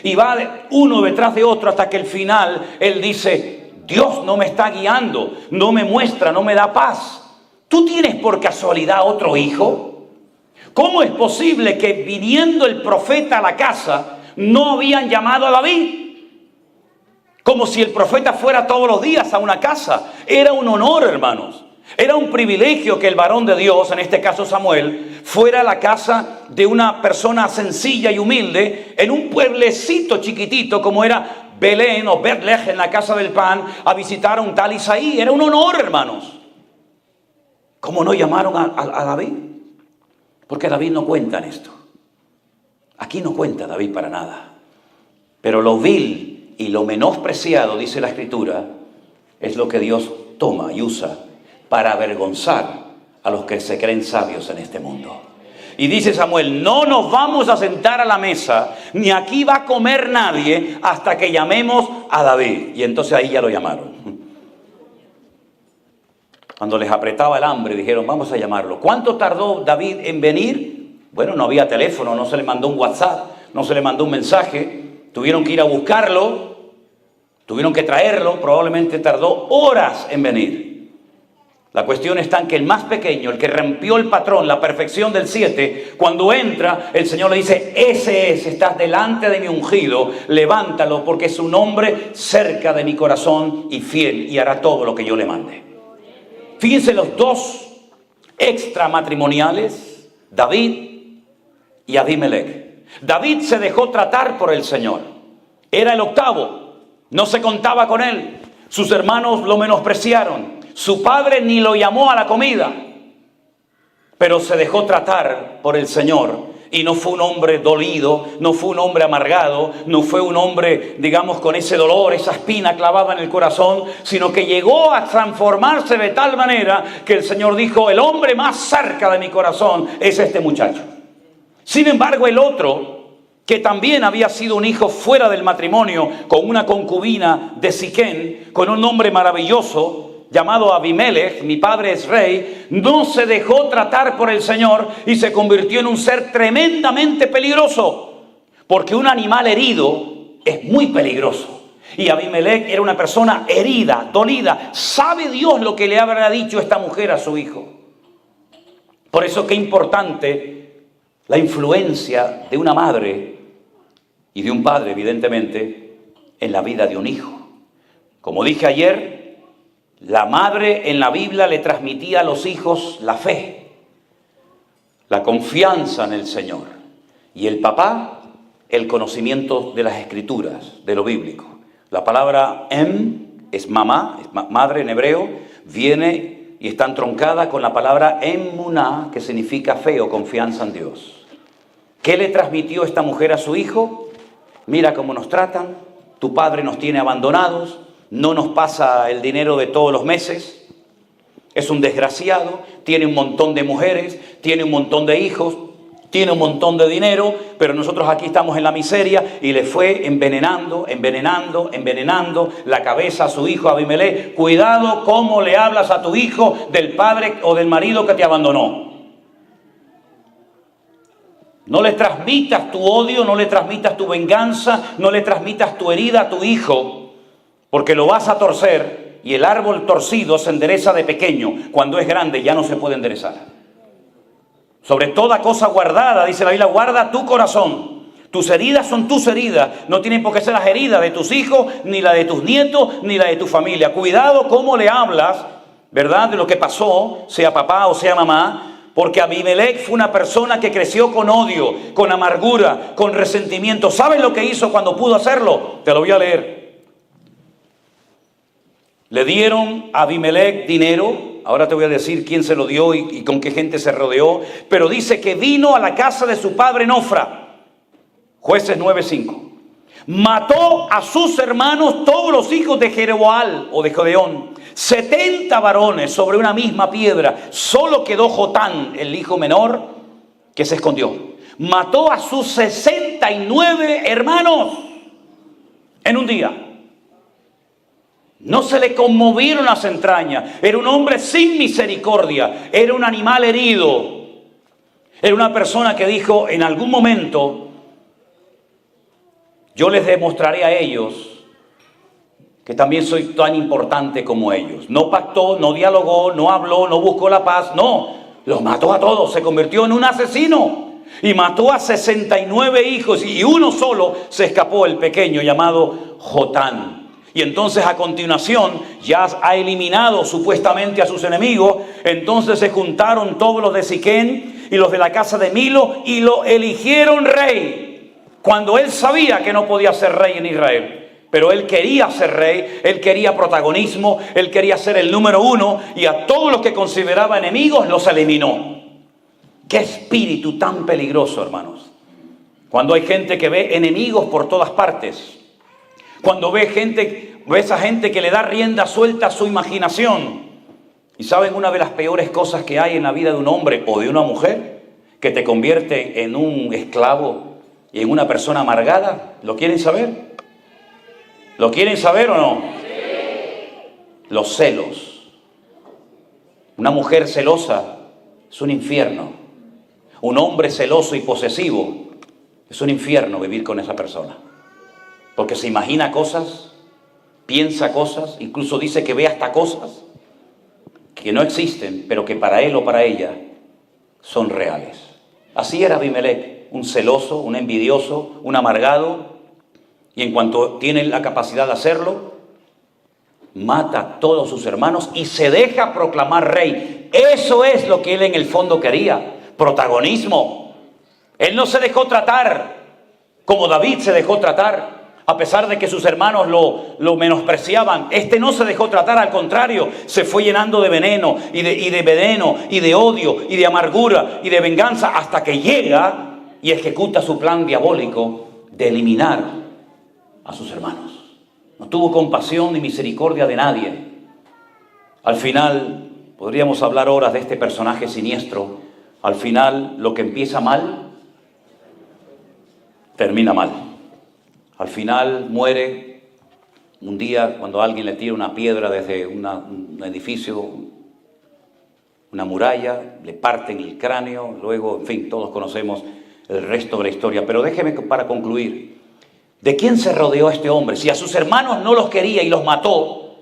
Y va uno detrás de otro hasta que al final Él dice, Dios no me está guiando, no me muestra, no me da paz. ¿Tú tienes por casualidad otro hijo? ¿Cómo es posible que viniendo el profeta a la casa no habían llamado a David? Como si el profeta fuera todos los días a una casa. Era un honor, hermanos. Era un privilegio que el varón de Dios, en este caso Samuel, fuera a la casa de una persona sencilla y humilde, en un pueblecito chiquitito como era Belén o Betlehem, en la casa del pan, a visitar a un tal Isaí. Era un honor, hermanos. ¿Cómo no llamaron a David? Porque David no cuenta en esto. Aquí no cuenta David para nada. Pero lo vil y lo menospreciado, dice la Escritura, es lo que Dios toma y usa para avergonzar a los que se creen sabios en este mundo. Y dice Samuel, no nos vamos a sentar a la mesa, ni aquí va a comer nadie hasta que llamemos a David. Y entonces ahí ya lo llamaron. Cuando les apretaba el hambre, dijeron, vamos a llamarlo. ¿Cuánto tardó David en venir? Bueno, no había teléfono, no se le mandó un WhatsApp, no se le mandó un mensaje. Tuvieron que ir a buscarlo, tuvieron que traerlo, probablemente tardó horas en venir. La cuestión está en que el más pequeño, el que rompió el patrón, la perfección del 7, cuando entra, el Señor le dice, ese es, estás delante de mi ungido, levántalo porque es un hombre cerca de mi corazón y fiel y hará todo lo que yo le mande. Fíjense los dos extramatrimoniales, David y Abimelech. David se dejó tratar por el Señor. Era el octavo, no se contaba con él. Sus hermanos lo menospreciaron. Su padre ni lo llamó a la comida, pero se dejó tratar por el Señor. Y no fue un hombre dolido, no fue un hombre amargado, no fue un hombre, digamos, con ese dolor, esa espina clavada en el corazón, sino que llegó a transformarse de tal manera que el Señor dijo, el hombre más cerca de mi corazón es este muchacho. Sin embargo, el otro, que también había sido un hijo fuera del matrimonio, con una concubina de Siquén, con un nombre maravilloso, llamado Abimelech, mi padre es rey, no se dejó tratar por el Señor y se convirtió en un ser tremendamente peligroso, porque un animal herido es muy peligroso. Y Abimelech era una persona herida, dolida. ¿Sabe Dios lo que le habrá dicho esta mujer a su hijo? Por eso qué importante la influencia de una madre y de un padre, evidentemente, en la vida de un hijo. Como dije ayer, la madre en la Biblia le transmitía a los hijos la fe, la confianza en el Señor. Y el papá, el conocimiento de las Escrituras, de lo bíblico. La palabra es mamá, es madre en hebreo, viene y está entroncada con la palabra emuná, que significa fe o confianza en Dios. ¿Qué le transmitió esta mujer a su hijo? Mira cómo nos tratan, tu padre nos tiene abandonados, no nos pasa el dinero de todos los meses, es un desgraciado, tiene un montón de mujeres, tiene un montón de hijos, tiene un montón de dinero, pero nosotros aquí estamos en la miseria, y le fue envenenando la cabeza a su hijo Abimelech. Cuidado cómo le hablas a tu hijo del padre o del marido que te abandonó. No le transmitas tu odio, no le transmitas tu venganza, no le transmitas tu herida a tu hijo, porque lo vas a torcer, y el árbol torcido se endereza de pequeño. Cuando es grande ya no se puede enderezar. Sobre toda cosa guardada, dice la Biblia, guarda tu corazón. Tus heridas son tus heridas. No tienen por qué ser las heridas de tus hijos, ni la de tus nietos, ni la de tu familia. Cuidado cómo le hablas, ¿verdad?, de lo que pasó, sea papá o sea mamá. Porque Abimelech fue una persona que creció con odio, con amargura, con resentimiento. ¿Sabes lo que hizo cuando pudo hacerlo? Te lo voy a leer. Le dieron a Abimelech dinero. Ahora te voy a decir quién se lo dio y con qué gente se rodeó. Pero dice que vino a la casa de su padre en Ofra. Jueces 9:5. Mató a sus hermanos, todos los hijos de Jeroboam o de Gedeón. 70 varones sobre una misma piedra. Solo quedó Jotán, el hijo menor, que se escondió. Mató a sus 69 hermanos en un día. No se le conmovieron las entrañas. Era un hombre sin misericordia. Era un animal herido. Era una persona que dijo en algún momento, yo les demostraré a ellos que también soy tan importante como ellos. No pactó, no dialogó, no habló, no buscó la paz. No, los mató a todos. Se convirtió en un asesino. Y mató a 69 hijos. Y uno solo se escapó, el pequeño llamado Jotán. Y entonces a continuación ya ha eliminado supuestamente a sus enemigos. Entonces se juntaron todos los de Siquén y los de la casa de Milo y lo eligieron rey. Cuando él sabía que no podía ser rey en Israel. Pero él quería ser rey, él quería protagonismo, él quería ser el número uno. Y a todos los que consideraba enemigos los eliminó. ¡Qué espíritu tan peligroso, hermanos! Cuando hay gente que ve enemigos por todas partes. Cuando ve esa gente que le da rienda suelta a su imaginación. Y saben, una de las peores cosas que hay en la vida de un hombre o de una mujer, que te convierte en un esclavo y en una persona amargada. ¿Lo quieren saber? ¿Lo quieren saber o no? Sí. Los celos. Una mujer celosa es un infierno. Un hombre celoso y posesivo es un infierno vivir con esa persona. Porque se imagina cosas, piensa cosas, incluso dice que ve hasta cosas. que no existen, pero que para él o para ella son reales. Así era Abimelech, un celoso, un envidioso, un amargado, y en cuanto tiene la capacidad de hacerlo, mata a todos sus hermanos y se deja proclamar rey. Eso es lo que él en el fondo quería, protagonismo. Él no se dejó tratar como David se dejó tratar, a pesar de que sus hermanos lo menospreciaban. Este no se dejó tratar, al contrario, se fue llenando de veneno y de odio y de amargura y de venganza, hasta que llega y ejecuta su plan diabólico de eliminar a sus hermanos. No tuvo compasión ni misericordia de nadie. Al final, podríamos hablar horas de este personaje siniestro. Al final, lo que empieza mal, termina mal. Al final muere un día cuando alguien le tira una piedra desde un edificio, una muralla, le parten el cráneo, luego, en fin, todos conocemos el resto de la historia. Pero déjeme para concluir, ¿de quién se rodeó este hombre? Si a sus hermanos no los quería y los mató,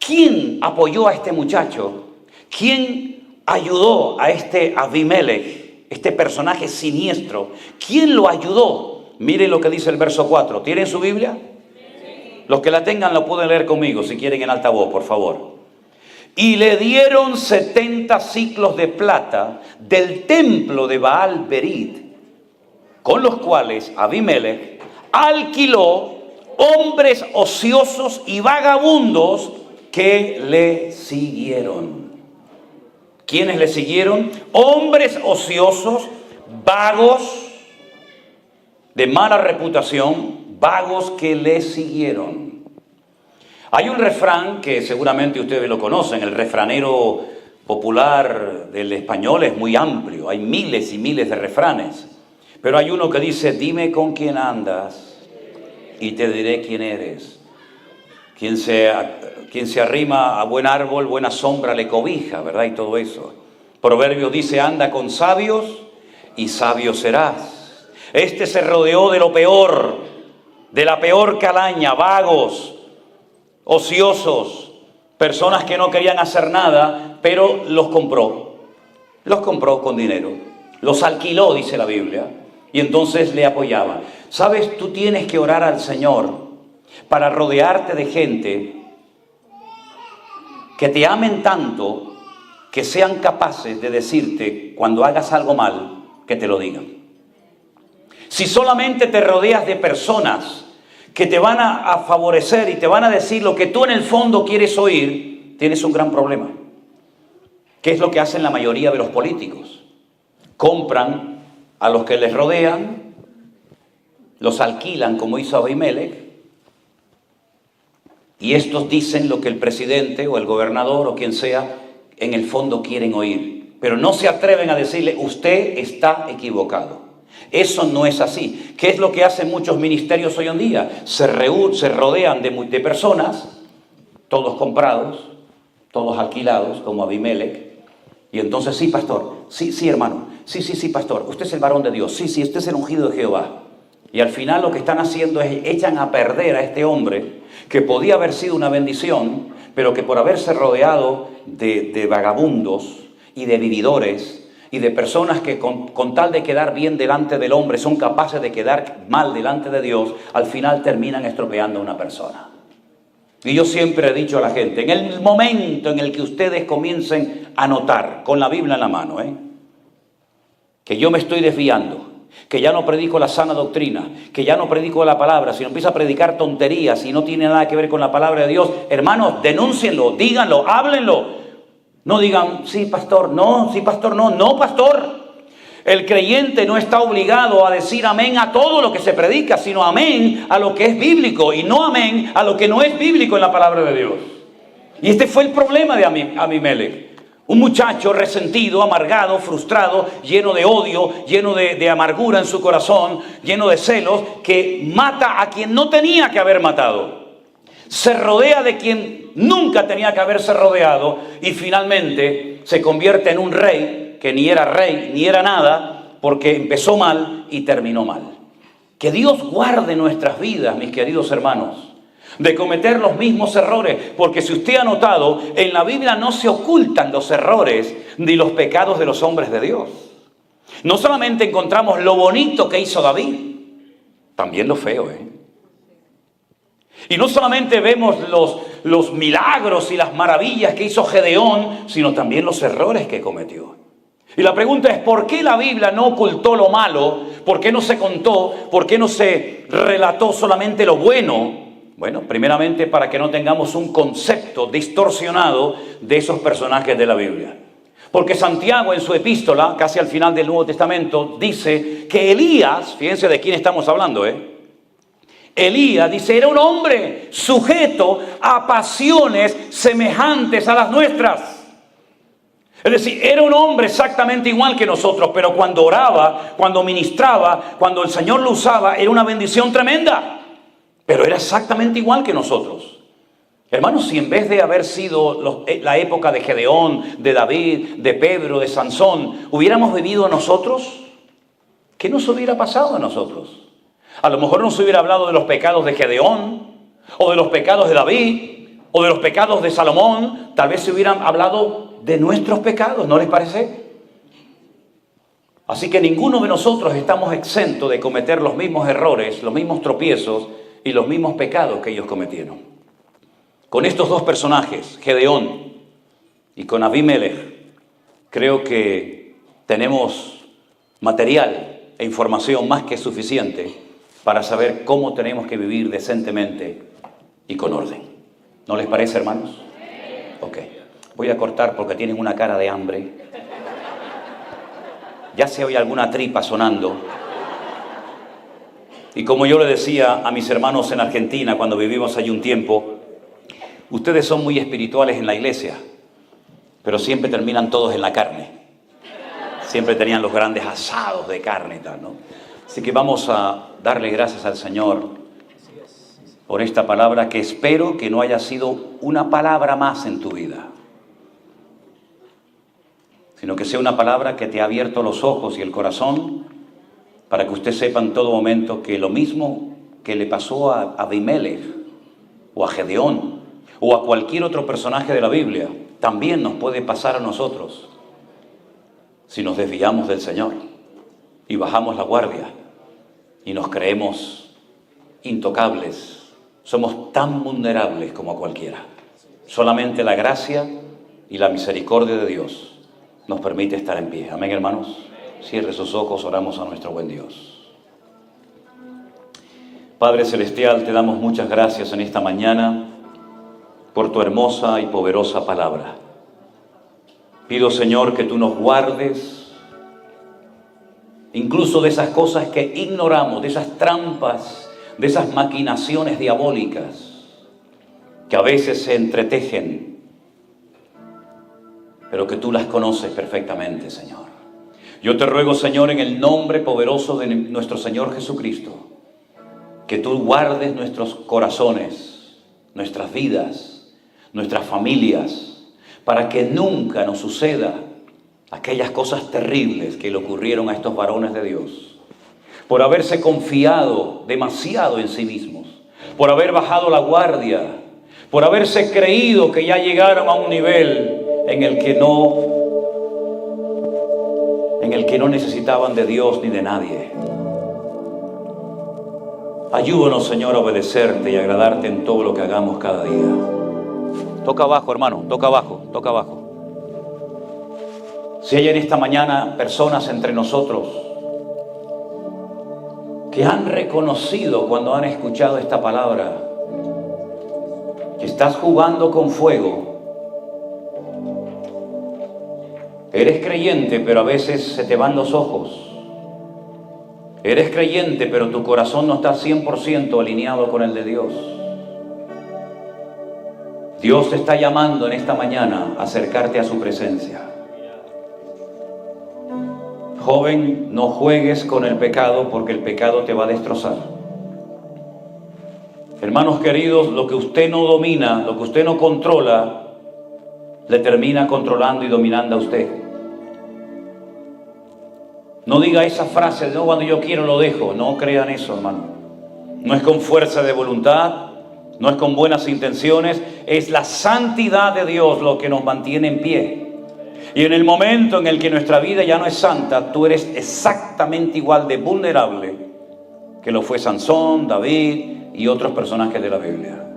¿quién apoyó a este muchacho? ¿Quién ayudó a este Abimelech, este personaje siniestro? ¿Quién lo ayudó? Miren lo que dice el verso 4. ¿Tienen su Biblia? Sí. Los que la tengan lo pueden leer conmigo, si quieren en alta voz, por favor. Y le dieron 70 siclos de plata del templo de Baal Berit, con los cuales Abimelech alquiló hombres ociosos y vagabundos que le siguieron. ¿Quiénes le siguieron? Hombres ociosos, vagos, de mala reputación, vagos que le siguieron. Hay un refrán que seguramente ustedes lo conocen, el refranero popular del español es muy amplio, hay miles y miles de refranes, pero hay uno que dice: dime con quién andas y te diré quién eres. Quien se arrima a buen árbol, buena sombra le cobija, ¿verdad? Y todo eso. Proverbio dice: anda con sabios y sabio serás. Este se rodeó de lo peor, de la peor calaña, vagos, ociosos, personas que no querían hacer nada, pero los compró con dinero, los alquiló, dice la Biblia, y entonces le apoyaban. ¿Sabes? Tú tienes que orar al Señor para rodearte de gente que te amen tanto, que sean capaces de decirte cuando hagas algo mal, que te lo digan. Si solamente te rodeas de personas que te van a favorecer y te van a decir lo que tú en el fondo quieres oír, tienes un gran problema. ¿Qué es lo que hacen la mayoría de los políticos? Compran a los que les rodean, los alquilan como hizo Abimelech, y estos dicen lo que el presidente o el gobernador o quien sea en el fondo quieren oír. Pero no se atreven a decirle: usted está equivocado. Eso no es así. ¿Qué es lo que hacen muchos ministerios hoy en día? Se rodean de personas, todos comprados, todos alquilados, como Abimelech. Y entonces: sí, pastor, sí, hermano, sí, pastor, usted es el varón de Dios, sí, usted es el ungido de Jehová. Y al final lo que están haciendo es echan a perder a este hombre que podía haber sido una bendición, pero que por haberse rodeado de vagabundos y de vividores, y de personas que con tal de quedar bien delante del hombre son capaces de quedar mal delante de Dios, al final terminan estropeando a una persona. Y yo siempre he dicho a la gente, en el momento en el que ustedes comiencen a notar, con la Biblia en la mano, que yo me estoy desviando, que ya no predico la sana doctrina, que ya no predico la palabra, sino empiezo a predicar tonterías y no tiene nada que ver con la palabra de Dios, hermanos, denúncienlo, díganlo, háblenlo. No digan: sí, pastor, no, sí, pastor, no, no, pastor. El creyente no está obligado a decir amén a todo lo que se predica, sino amén a lo que es bíblico y no amén a lo que no es bíblico en la palabra de Dios. Y este fue el problema de Abimelech. Un muchacho resentido, amargado, frustrado, lleno de odio, lleno de amargura en su corazón, lleno de celos, que mata a quien no tenía que haber matado. Se rodea de quien nunca tenía que haberse rodeado y finalmente se convierte en un rey que ni era nada, porque empezó mal y terminó mal. Que Dios guarde nuestras vidas, mis queridos hermanos, de cometer los mismos errores. Porque si usted ha notado, en la Biblia no se ocultan los errores ni los pecados de los hombres de Dios. No solamente encontramos lo bonito que hizo David, también lo feo, Y no solamente vemos los milagros y las maravillas que hizo Gedeón, sino también los errores que cometió. Y la pregunta es, ¿por qué la Biblia no ocultó lo malo? ¿Por qué no se contó? ¿Por qué no se relató solamente lo bueno? Bueno, primeramente para que no tengamos un concepto distorsionado de esos personajes de la Biblia. Porque Santiago en su epístola, casi al final del Nuevo Testamento, dice que Elías, fíjense de quién estamos hablando, Elías, dice, era un hombre sujeto a pasiones semejantes a las nuestras. Es decir, era un hombre exactamente igual que nosotros, pero cuando oraba, cuando ministraba, cuando el Señor lo usaba, era una bendición tremenda. Pero era exactamente igual que nosotros. Hermanos, si en vez de haber sido la época de Gedeón, de David, de Pedro, de Sansón, hubiéramos vivido nosotros, ¿qué nos hubiera pasado a nosotros? A lo mejor nos hubiera hablado de los pecados de Gedeón, o de los pecados de David, o de los pecados de Salomón. Tal vez se hubieran hablado de nuestros pecados, ¿no les parece? Así que ninguno de nosotros estamos exentos de cometer los mismos errores, los mismos tropiezos y los mismos pecados que ellos cometieron. Con estos dos personajes, Gedeón y con Abimelech, creo que tenemos material e información más que suficiente para saber cómo tenemos que vivir decentemente y con orden. ¿No les parece, hermanos? Ok. Voy a cortar porque tienen una cara de hambre. Ya se oye alguna tripa sonando. Y como yo le decía a mis hermanos en Argentina cuando vivimos allí un tiempo, ustedes son muy espirituales en la iglesia, pero siempre terminan todos en la carne. Siempre tenían los grandes asados de carne y tal, ¿no? Así que vamos a darle gracias al Señor por esta palabra, que espero que no haya sido una palabra más en tu vida, sino que sea una palabra que te ha abierto los ojos y el corazón para que usted sepa en todo momento que lo mismo que le pasó a Abimelech o a Gedeón o a cualquier otro personaje de la Biblia, también nos puede pasar a nosotros si nos desviamos del Señor y bajamos la guardia y nos creemos intocables. Somos tan vulnerables como cualquiera. Solamente la gracia y la misericordia de Dios nos permite estar en pie. Amén, hermanos. Cierre sus ojos, oramos a nuestro buen Dios. Padre Celestial, te damos muchas gracias en esta mañana por tu hermosa y poderosa palabra. Pido, Señor, que tú nos guardes incluso de esas cosas que ignoramos, de esas trampas, de esas maquinaciones diabólicas que a veces se entretejen, pero que tú las conoces perfectamente, Señor. Yo te ruego, Señor, en el nombre poderoso de nuestro Señor Jesucristo, que tú guardes nuestros corazones, nuestras vidas, nuestras familias, para que nunca nos suceda aquellas cosas terribles que le ocurrieron a estos varones de Dios, por haberse confiado demasiado en sí mismos, por haber bajado la guardia, por haberse creído que ya llegaron a un nivel en el que no necesitaban de Dios ni de nadie. Ayúdanos, Señor, a obedecerte y agradarte en todo lo que hagamos cada día. Toca abajo, hermano, toca abajo, toca abajo. Si hay en esta mañana personas entre nosotros que han reconocido cuando han escuchado esta palabra que estás jugando con fuego, eres creyente pero a veces se te van los ojos, eres creyente pero tu corazón no está 100% alineado con el de Dios. Dios te está llamando en esta mañana a acercarte a su presencia. Joven, no juegues con el pecado porque el pecado te va a destrozar. Hermanos queridos, lo que usted no domina, lo que usted no controla, le termina controlando y dominando a usted. No diga esa frase, no, cuando yo quiero lo dejo. No crean eso, hermano. No es con fuerza de voluntad, no es con buenas intenciones, es la santidad de Dios lo que nos mantiene en pie. Y en el momento en el que nuestra vida ya no es santa, tú eres exactamente igual de vulnerable que lo fue Sansón, David y otros personajes de la Biblia.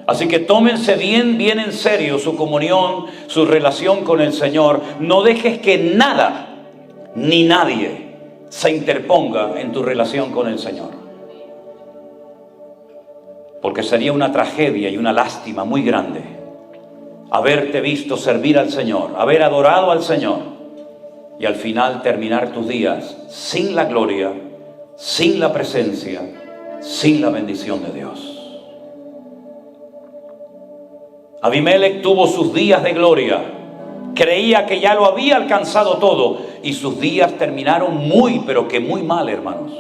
Así que tómense bien en serio su comunión, su relación con el Señor. No dejes que nada ni nadie se interponga en tu relación con el Señor. Porque sería una tragedia y una lástima muy grande haberte visto servir al Señor, haber adorado al Señor y al final terminar tus días sin la gloria, sin la presencia, sin la bendición de Dios. Abimelech tuvo sus días de gloria, creía que ya lo había alcanzado todo y sus días terminaron muy, pero que muy mal, hermanos.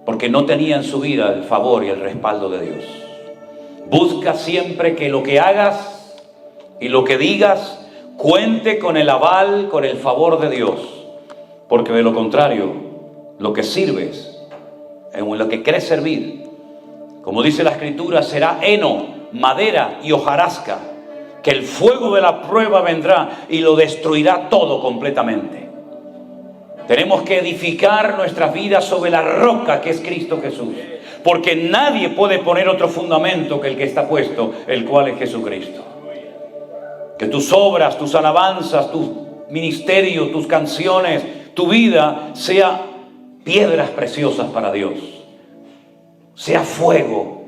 Porque no tenía en su vida el favor y el respaldo de Dios. Busca siempre que lo que hagas y lo que digas cuente con el aval, con el favor de Dios. Porque de lo contrario, lo que sirves, en lo que quieres servir, como dice la Escritura, será heno, madera y hojarasca, que el fuego de la prueba vendrá y lo destruirá todo completamente. Tenemos que edificar nuestras vidas sobre la roca que es Cristo Jesús, porque nadie puede poner otro fundamento que el que está puesto, el cual es Jesucristo. Que tus obras, tus alabanzas, tu ministerio, tus canciones, tu vida sea piedras preciosas para Dios, sea fuego,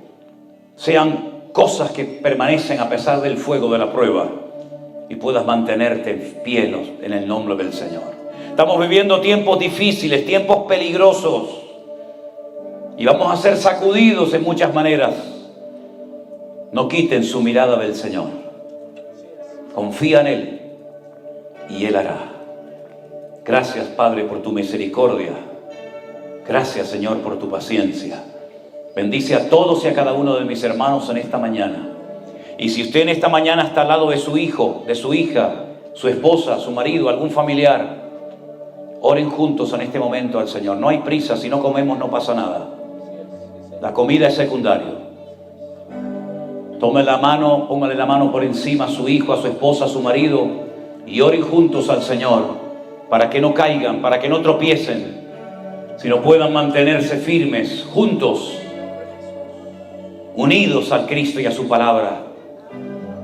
sean cosas que permanecen a pesar del fuego de la prueba y puedas mantenerte en pie en el nombre del Señor. Estamos viviendo tiempos difíciles, tiempos peligrosos y vamos a ser sacudidos en muchas maneras. No quiten su mirada del Señor. Confía en Él y Él hará. Gracias, Padre, por tu misericordia. Gracias, Señor, por tu paciencia. Bendice a todos y a cada uno de mis hermanos en esta mañana. Y si usted en esta mañana está al lado de su hijo, de su hija, su esposa, su marido, algún familiar, oren juntos en este momento al Señor. No hay prisa, si no comemos no pasa nada. La comida es secundario. Tome la mano, póngale la mano por encima a su hijo, a su esposa, a su marido y oren juntos al Señor para que no caigan, para que no tropiecen, sino puedan mantenerse firmes juntos, unidos al Cristo y a su palabra,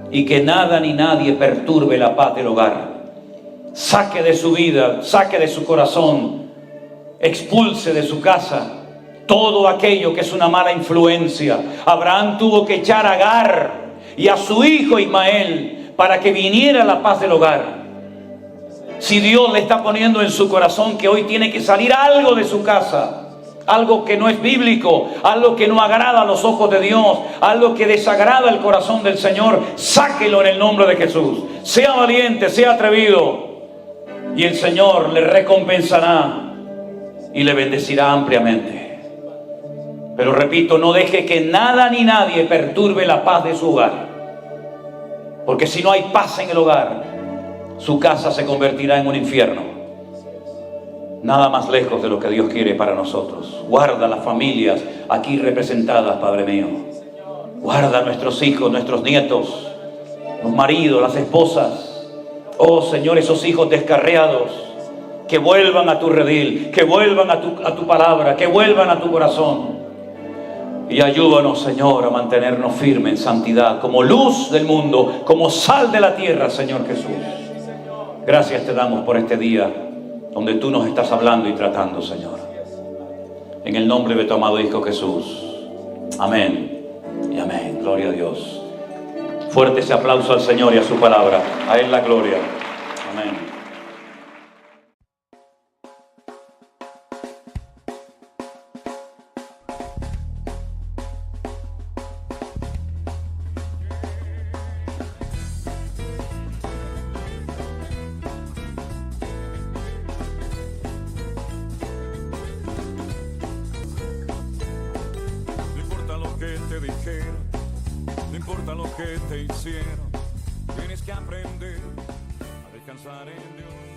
y que nada ni nadie perturbe la paz del hogar. Saque de su vida, saque de su corazón, expulse de su casa todo aquello que es una mala influencia. Abraham tuvo que echar a Agar y a su hijo Ismael para que viniera la paz del hogar. Si Dios le está poniendo en su corazón que hoy tiene que salir algo de su casa, algo que no es bíblico, algo que no agrada a los ojos de Dios, algo que desagrada el corazón del Señor, sáquelo en el nombre de Jesús. Sea valiente, sea atrevido, y el Señor le recompensará y le bendecirá ampliamente. Pero repito, no deje que nada ni nadie perturbe la paz de su hogar, porque si no hay paz en el hogar, su casa se convertirá en un infierno. Nada más lejos de lo que Dios quiere para nosotros. Guarda las familias aquí representadas, Padre mío. Guarda a nuestros hijos, nuestros nietos, los maridos, las esposas. Oh Señor, esos hijos descarriados, que vuelvan a tu redil, que vuelvan a tu palabra, que vuelvan a tu corazón. Y ayúdanos, Señor, a mantenernos firmes en santidad, como luz del mundo, como sal de la tierra, Señor Jesús. Gracias te damos por este día donde tú nos estás hablando y tratando, Señor. En el nombre de tu amado Hijo Jesús. Amén y amén. Gloria a Dios. Fuerte ese aplauso al Señor y a su palabra. A Él la gloria. Amén. No importa lo que te hicieron, tienes que aprender a descansar en Dios.